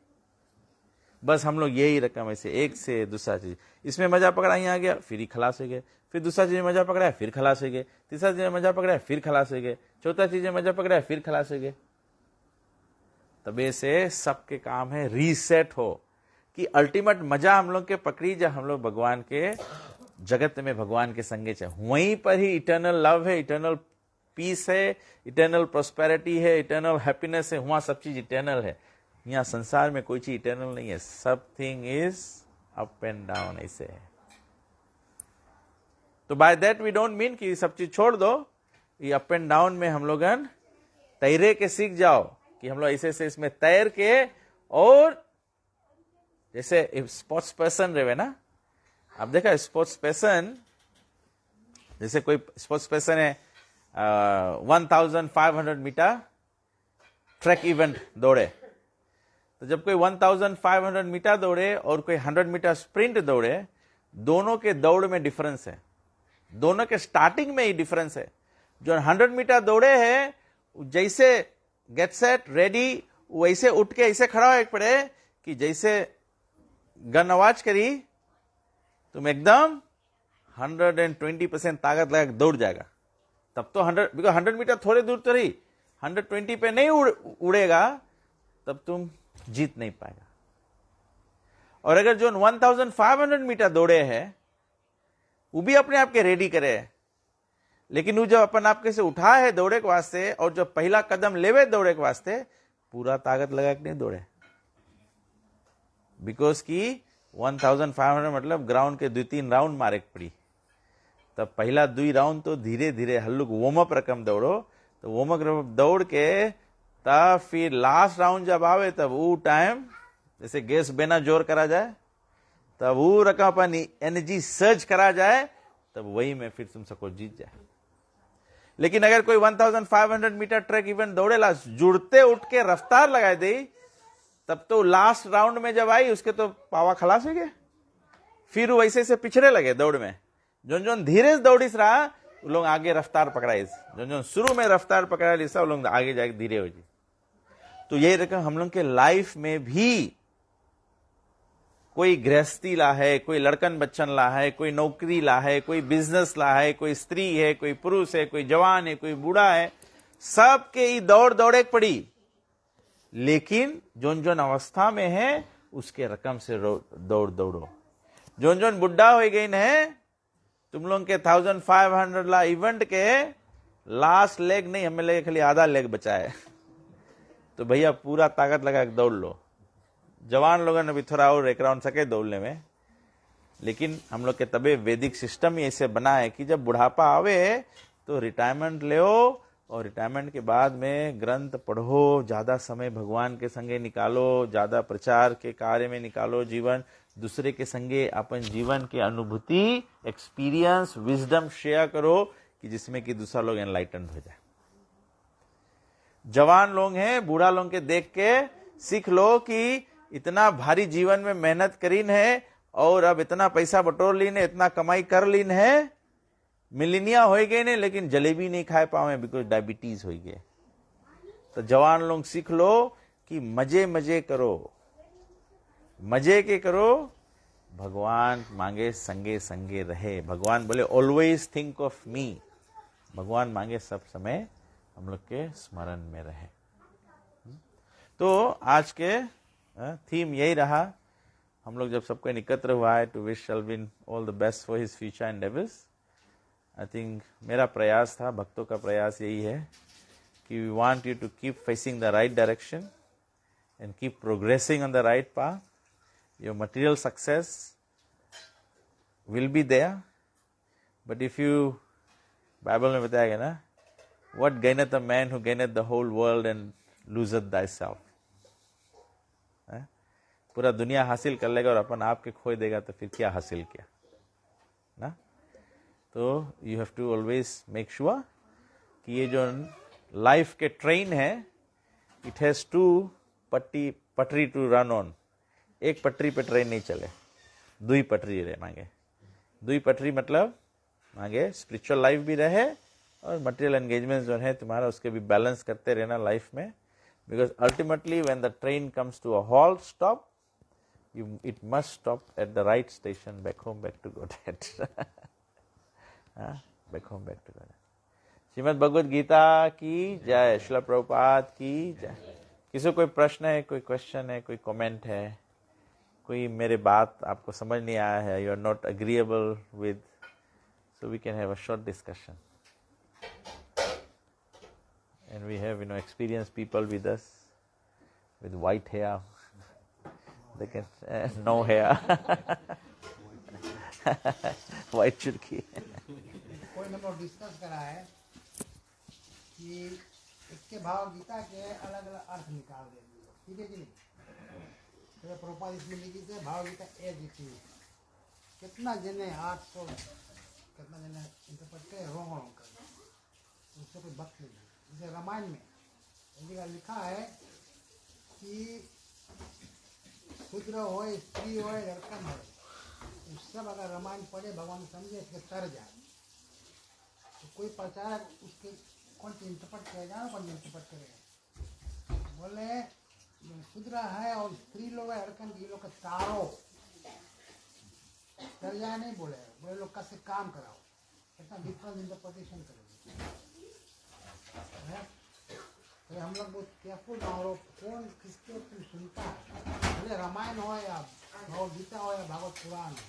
बस हम लोग यही रकम ऐसे एक से दूसरा चीज, इसमें मजा पकड़ा यहाँ आ गया फिर ही खलास हो गए, फिर दूसरा चीज में मजा पकड़ा फिर खलास हो गए, तीसरा चीज में मजा पकड़ा फिर खलास हो गए, चौथा चीज में मजा पकड़ा फिर खलास हो गए. तबे से सबके काम है रीसेट हो कि अल्टीमेट मजा हम लोग के पकड़ी जब हम लोग भगवान के जगत में भगवान के संगे चाहे, वहीं पर ही इटर्नल लव है, इटर्नल पीस है, इटर्नल प्रोस्पेरिटी है, इटर्नल हैप्पीनेस है. वहां सब चीज इटर्नल है. यहाँ संसार में कोई चीज इटर्नल नहीं है. सब thing is up and down ऐसे है. तो by that we don't mean कि सब चीज छोड़ दो. ये अप एंड डाउन में हम लोग तैरे के सीख जाओ कि हम लोग ऐसे से इसमें तैर के, और जैसे स्पोर्ट्स पर्सन रहे ना, आप देखा स्पोर्ट्स पर्सन, जैसे कोई स्पोर्ट्स पर्सन है 1500 मीटर ट्रैक इवेंट दौड़े, तो जब कोई 1500 मीटर दौड़े और कोई 100 मीटर स्प्रिंट दौड़े, दोनों के दौड़ में डिफरेंस है, दोनों के स्टार्टिंग में ही डिफरेंस है. जो 100 मीटर दौड़े हैं जैसे गेट सेट रेडी, वैसे उठ के ऐसे खड़ा हो पड़े कि जैसे गन आवाज करी, तुम एकदम 120% ताकत लगा दौड़ जाएगा। तब तो 100 मीटर थोड़े दूर तो रही, 120 पे नहीं उड़ेगा, तब तुम जीत नहीं पाएगा। और अगर जो 1500 मीटर दौड़े हैं, वो भी अपने आप के रेडी करे है, लेकिन वो जब अपन आपके से उठा है दौड़े के वास्ते, और जब पहला कदम लेवे दौड़े के वास्ते, पूरा ताकत लगा के नहीं दौड़े, बिकॉज की 1500 मतलब ग्राउंड के 2-3 राउंड मारे पड़ी। तब पहला 2 राउंड तो धीरे धीरे हल्लुक वार्म अप रकम दौड़ो, तो वार्म अप दौड़ के तब फिर लास्ट राउंड जब आवे, तब वो टाइम जैसे गैस बेना जोर करा जाए, तब वो रकम अपन एनर्जी सर्ज करा जाए, तब वही में फिर तुम सबको जीत जाए। लेकिन अगर कोई 1500 मीटर ट्रैक इवेंट दौड़ेला, जुड़ते उठ के रफ्तार लगा दे, तब तो लास्ट राउंड में जब आई उसके तो पावा खलास हो गए, फिर वैसे से पिछड़े लगे दौड़ में। जोन जोन धीरे से दौड़िस रहा, वो लोग आगे रफ्तार पकड़ाइस, जोन जोन शुरू में रफ्तार पकड़ा लिसा, वो लोग आगे जाके धीरे हो जी। तो यही रकम हम लोग के लाइफ में भी, कोई गृहस्थी ला है, कोई लड़कन बच्चन ला है, कोई नौकरी ला है, कोई बिजनेस ला है, कोई स्त्री है, कोई पुरुष है, कोई जवान है, कोई बूढ़ा है, सबके ही दौड़ दौड़े पड़ी। लेकिन जोन जोन अवस्था में है उसके रकम से दौड़ दौड़ो। जोन जोन बुढ़ा हो गई है, तुम लोग के 1500 ला इवेंट के लास्ट लेग नहीं, हमें लगे खाली आधा लेग बचा है, तो भैया पूरा ताकत लगा के दौड़ लो। जवान लोगों ने भी थोड़ा और एक राउंड सके दौड़ने में, लेकिन हम लोग के तबे वैदिक सिस्टम ही ऐसे बना है कि जब बुढ़ापा आवे तो रिटायरमेंट ले, और रिटायरमेंट के बाद में ग्रंथ पढ़ो, ज्यादा समय भगवान के संगे निकालो, ज्यादा प्रचार के कार्य में निकालो जीवन, दूसरे के संगे अपन जीवन के अनुभूति, एक्सपीरियंस, विजडम शेयर करो, कि जिसमें कि दूसरा लोग एनलाइटेंड हो जाए। जवान लोग हैं, बूढ़ा लोग के देख के सीख लो कि इतना भारी जीवन में मेहनत करीन है, और अब इतना पैसा बटोर लीन है, इतना कमाई कर लीन है, मिलीनिया हो गए ने, लेकिन जलेबी नहीं खाए पावे बिकॉज डायबिटीज हो गए। तो जवान लोग सीख लो कि मजे मजे करो, मजे के करो, भगवान मांगे संगे संगे रहे। भगवान बोले ऑलवेज थिंक ऑफ मी, भगवान मांगे सब समय हम लोग के स्मरण में रहे। तो आज के थीम यही रहा। हम लोग जब सबको एकत्र हुआ है to wish Shalvin all the best for his future endeavours. I think मेरा प्रयास था, भक्तों का प्रयास यही है कि we want you to keep facing the right direction and keep progressing on the right path. Your material success will be there, but if you, Bible में बताया गया ना, what gaineth a man who gaineth the whole world and loseth thyself। पूरा दुनिया हासिल कर लेगा और अपन आपके खोई देगा तो फिर क्या हासिल किया ना। तो you have to always make sure कि ये जो लाइफ के ट्रेन है, इट हैज टू पटरी टू रन ऑन। एक पटरी पे ट्रेन नहीं चले, 2 पटरी रहे मांगे। 2 पटरी मतलब मांगे स्पिरिचुअल लाइफ भी रहे और मटेरियल एंगेजमेंट जो है तुम्हारा, उसके भी बैलेंस करते रहना लाइफ में। Because ultimately when the train comes to a halt stop, it must stop at the right station, back home, back to Godhead। back home, back to Godhead। Shrimad Bhagavad Gita की जय, श्रील प्रभुपाद की जय। किसी को कोई प्रश्न है, कोई क्वेश्चन है, कोई कमेंट है, कोई मेरे बात आपको समझ नहीं आया है, you are not agreeable with, so we can have a short discussion. And we have experienced people with us with white hair, they can no hair, white churki। कोई हम लोग डिस्कस करा है कि इसके भाव गीता के अलग अलग अर्थ निकाल देंगे, ठीक है कि नहीं। तो प्रभुपाद इसमें लिखी थे भाव गीता एक लिखी, कितना जने 800 कितना जने इंटरप्रेट करे रोंग रोंग कर, उससे कोई वक्त नहीं। जैसे रामायण में लिखा है कि शूद्र हो, स्त्री हो, लड़कन हो, सब अगर रामायण पढ़े, भगवान समझे, इसके तर जाए, तो कोई प्रचारक उसके कौन सी इंटरप्रेट करेगा, कौन सी इंटरप्रेट करेगा। बोले शूद्र है और स्त्री लोग है, लड़कन, ये लोग तारो डर जाए नहीं बोले, बोले लोग कैसे काम कराओ, इतना डिफरेंस इंटरप्रिटेशन करेंगे। तो हम लोग बहुत केयरफुल ना हो, कौन किसके तुम सुनता है, भले रामायण हो या भगवद गीता हो या भागवत पुराण हो,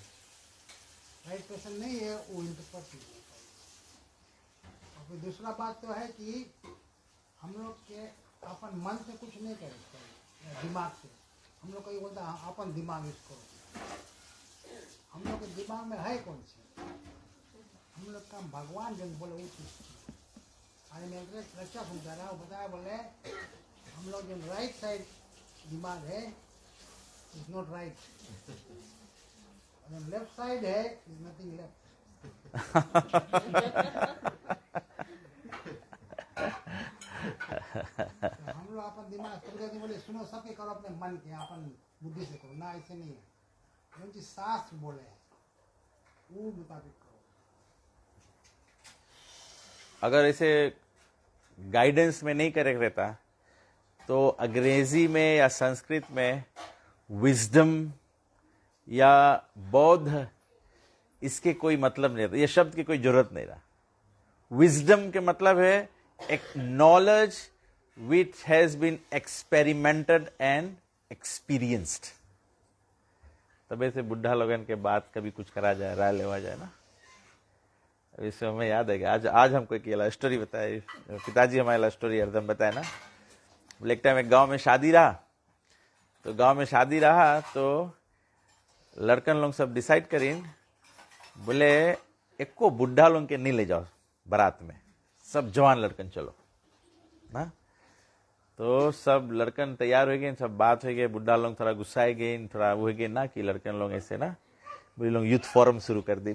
राइट पर्सन नहीं है वो इंटरप्रेट नहीं कर पाएगा। और फिर दूसरा बात तो है कि हम लोग के अपन मन से कुछ नहीं कर सकते, दिमाग से। हम लोग कहीं बोलता है अपन दिमाग यूज करो, हम लोग के दिमाग में है कौन सी, हम लोग का भगवान जो बोले वो चीज। आज मैं एक रक्षा सुनता रहा, बताया बोले हम लोग जो राइट साइड दिमाग है इज नॉट राइट, और लेफ्ट साइड है इज नथिंग लेफ्ट। हम लोग अपन दिमाग बोले सुनो सबके करो अपने मन के, अपन बुद्धि से करो ना, ऐसे नहीं है। जो चीज शास्त्र बोले वो मुताबिक करो। अगर इसे गाइडेंस में नहीं करेक्ट रहता तो अंग्रेजी में या संस्कृत में विजडम या बौद्ध इसके कोई मतलब नहीं रहता, ये शब्द की कोई जरूरत नहीं रहा। विजडम के मतलब है एक knowledge which has been experimented and experienced. तब ऐसे बुढ़ा लोगन के बाद कभी कुछ करा जाए, राय लेवा जाए ना। इससे हमें याद है कि आज हमको एक लव स्टोरी बताए, पिताजी हमारे लव स्टोरी हरदम बताए ना। बोले एक टाइम एक गांव में शादी रहा, तो गांव में शादी रहा तो लड़कन लोग सब डिसाइड करीन, बोले एक को बुढ़ा लोग के नहीं ले जाओ बारात में, सब जवान लड़कन चलो ना। तो सब लड़कन तैयार हो गए, सब बात हो गए, बुढ़ा लोग थोड़ा गुस्साए गए, थोड़ा वो हो गए ना कि लड़कन लोग ऐसे ना, बुढ़े लोग यूथ फोरम शुरू कर दी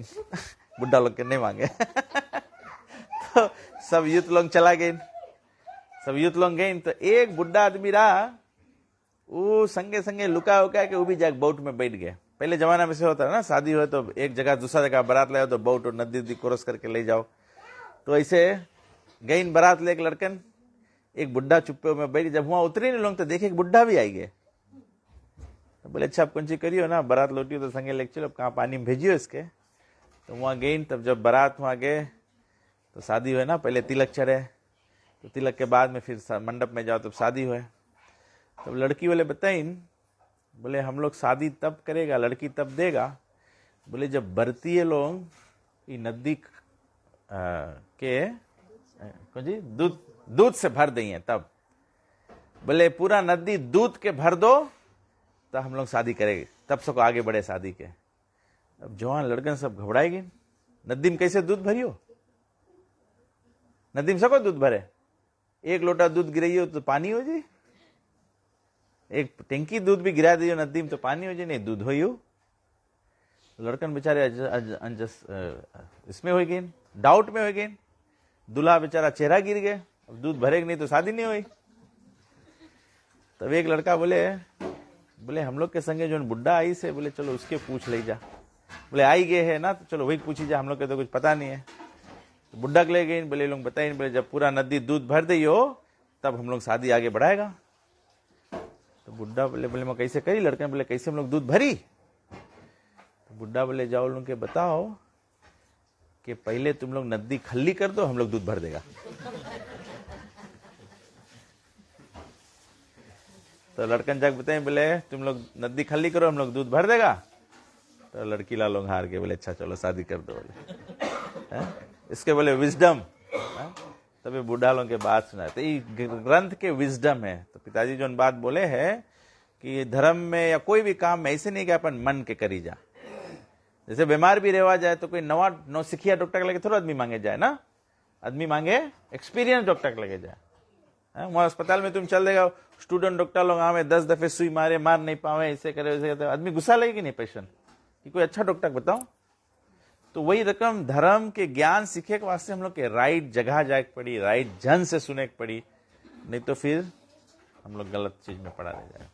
बुढ़ा लोग के नहीं मांगे तो सब यूथ लोग चला गए, सब यूथ लोग गए। तो एक बुढ़ा आदमी रहा, वो संगे संगे लुका उका के वो भी जाके बोट में बैठ गए। पहले जमाना में से होता है ना, शादी हो तो एक जगह दूसरा जगह बारात ले तो बोट और नदी क्रॉस करके ले जाओ। तो ऐसे गई बारात ले एक लड़कन, एक बुढ़ा चुप्पे में बैठ। जब वहां उतरे नहीं लोग तो देखे बुढ़ा भी आई गए। तो बोले अच्छा आप कौन सी करियो ना, बारात लौटियो तो संगे लेके चलो, कहाँ पानी में भेजियो इसके। तो वहां गई, तब जब बारात वहां गए तो शादी हुए ना, पहले तिलक चढ़े, तो तिलक के बाद में फिर मंडप में जाओ तब शादी हुए। तब लड़की वाले बताइन, बोले हम लोग शादी तब करेगा, लड़की तब देगा, बोले जब बरतीय लोग ये नदी के कौन जी दूध से भर देंगे तब। बोले पूरा नदी दूध के भर दो तब हम लोग शादी करेंगे, तब सबको आगे बढ़े शादी के। अब जवान लड़कन सब घबराएगी, नदी में कैसे दूध भरियो, नदी में सबको दूध भरे, एक लोटा दूध गिराइयो तो पानी हो जाए, एक टंकी दूध भी गिरा दियो नदी में तो पानी हो जाए, नहीं दूध हो। लड़कन बेचारे इसमें हो गए, डाउट में हो गए। दूल्हा बेचारा चेहरा गिर गए, अब दूध भरेगा नहीं तो शादी नहीं हुई। तब एक लड़का बोले हम लोग के संगे जो बुढ़ा आई से, बोले चलो उसके पूछ ले जा। बोले आई गए है ना, तो चलो वही पूछी जा, हम लोग के तो कुछ पता नहीं है। तो बुढ़ा के ले गए, बोले लोग बताइए, बोले जब पूरा नदी दूध भर दियो तब हम लोग शादी आगे बढ़ाएगा। तो बुढ़ा बोले मैं कैसे करी, लड़के बोले कैसे हम लोग दूध भरी। तो बुढ़ा बोले जाओ लोग के बताओ कि पहले तुम लोग नदी खली कर दो, हम लोग दूध भर देगा। तो लड़कन जाके बताए, बोले तुम लोग नदी खली करो, हम लोग दूध भर देगा। तो लड़की ला लोग हार के बोले अच्छा चलो शादी कर दो। बोले इसके बोले विजडम, तभी बूढ़ा लोग के बात सुना। तो ये ग्रंथ के विजडम है। तो पिताजी जो बात बोले है कि धर्म में या कोई भी काम में ऐसे नहीं कि अपन मन के करी जा। जैसे बीमार भी रहवा जाए तो कोई नौ सिखिया डॉक्टर लगे थोड़ा आदमी मांगे जाए ना, आदमी मांगे एक्सपीरियंस डॉक्टर लगे जाए। वहां अस्पताल में तुम चल देगा, स्टूडेंट डॉक्टर लोग हमें 10 दफे सुई मारे, मार नहीं पावे, ऐसे करे वैसे करते, आदमी गुस्सा लगेगी नहीं पेशेंट कि कोई अच्छा डॉक्टर बताओ। तो वही रकम धर्म के ज्ञान सीखे के वास्ते हम लोग के राइट जगह जाए पड़ी, राइट जन से सुने के पड़ी, नहीं तो फिर हम लोग गलत चीज में पड़ा रह जाए।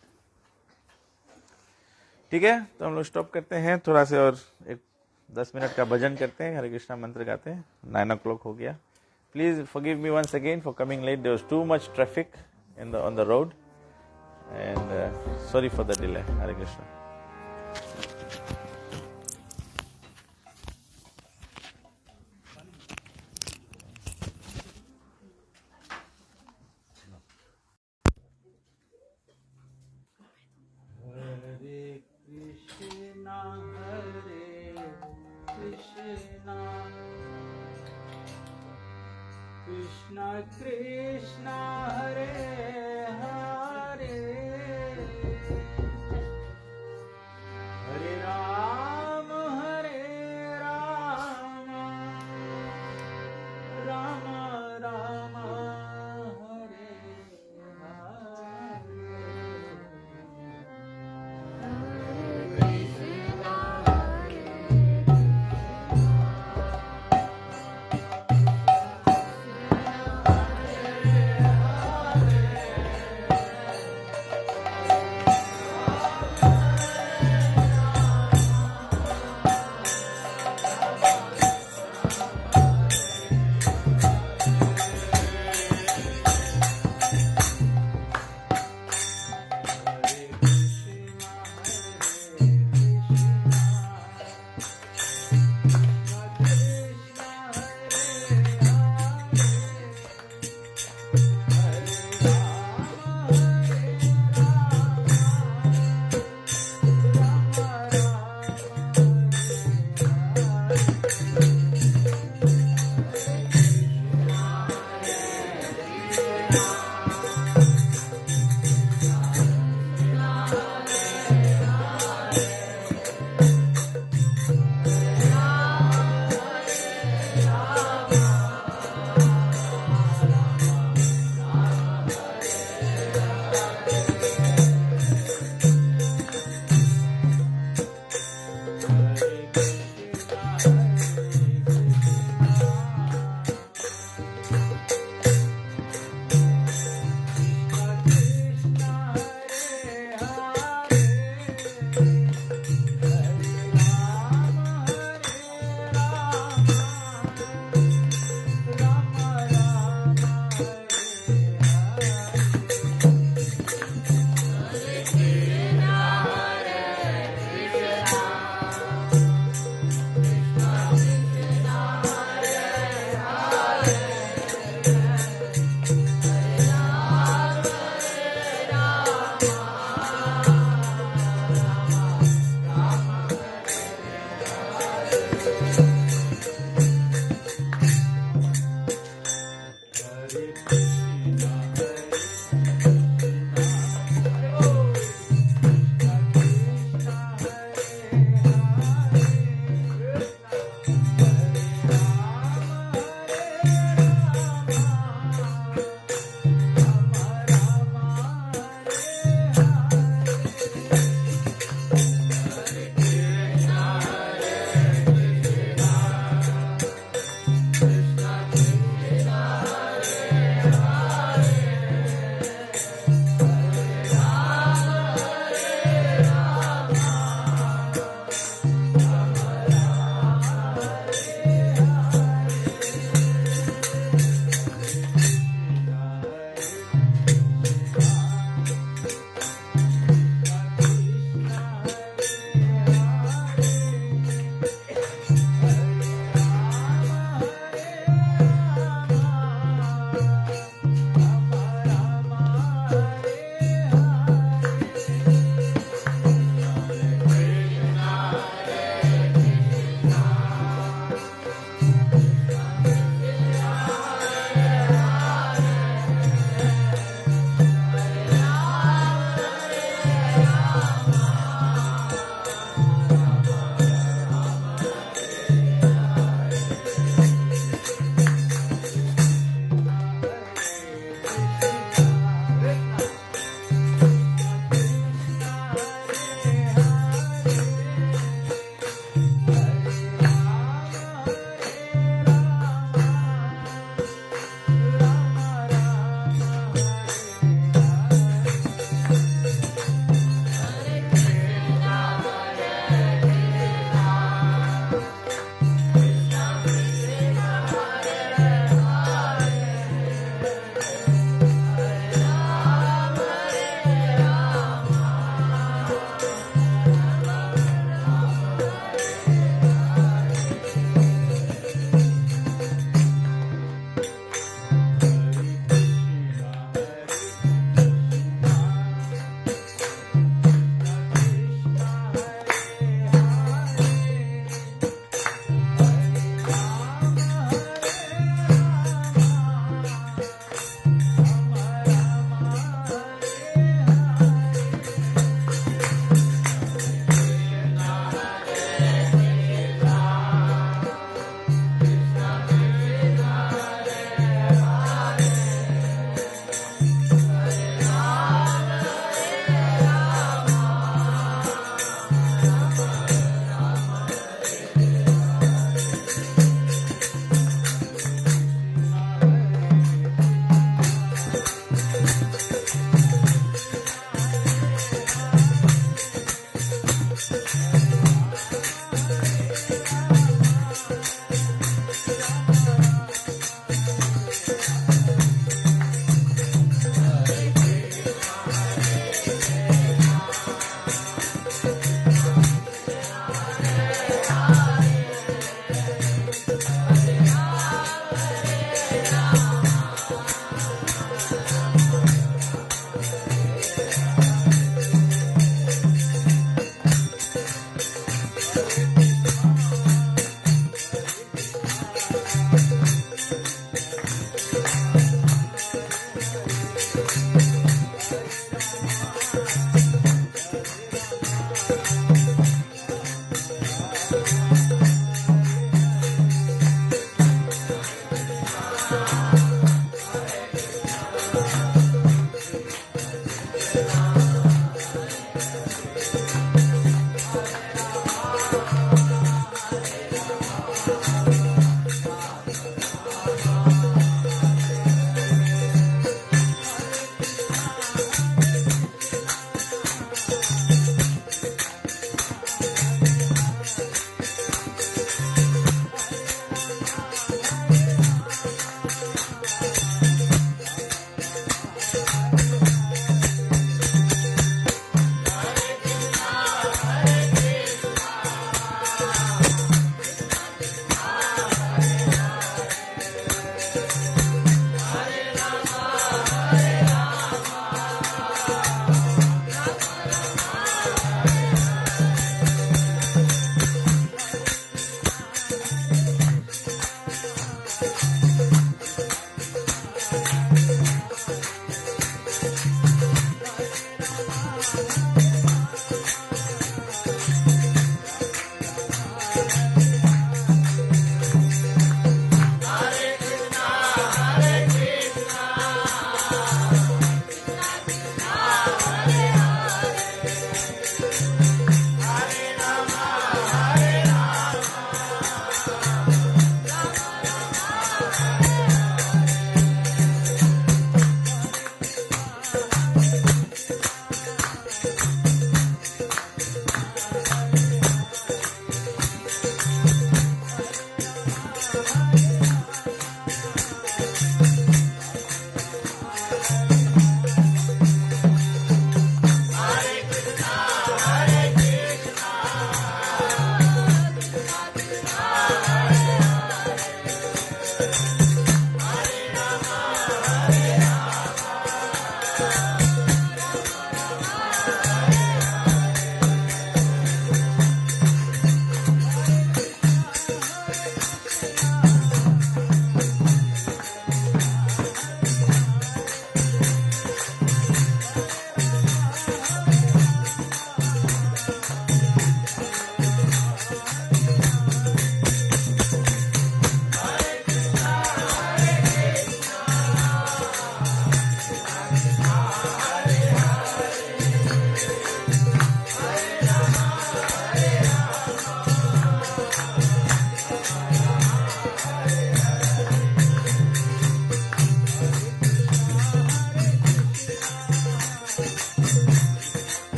ठीक है, तो हम लोग स्टॉप करते हैं, थोड़ा से और एक 10 मिनट का भजन करते हैं, हरे कृष्णा मंत्र गाते हैं। 9 o'clock हो गया। Please forgive me once again for coming late. There was too much traffic on the road, and sorry for the delay. Hare Krishna. Krishna Krishna Hare Hare Hare Rama Hare Rama Rama Rama Hare Hare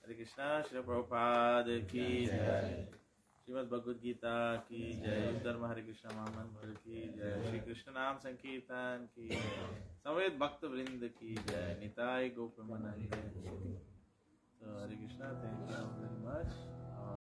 हरे कृष्णा। श्री प्रभुपाद की जय। श्रीमद् भगवद गीता की जय। धर्म हरे कृष्ण महामंत्र की जय। श्री कृष्ण नाम संकीर्तन की जय। समवेत भक्त वृंद की जय। निताय गो प्रेमानंद। तो Hare Krishna, thank you very much.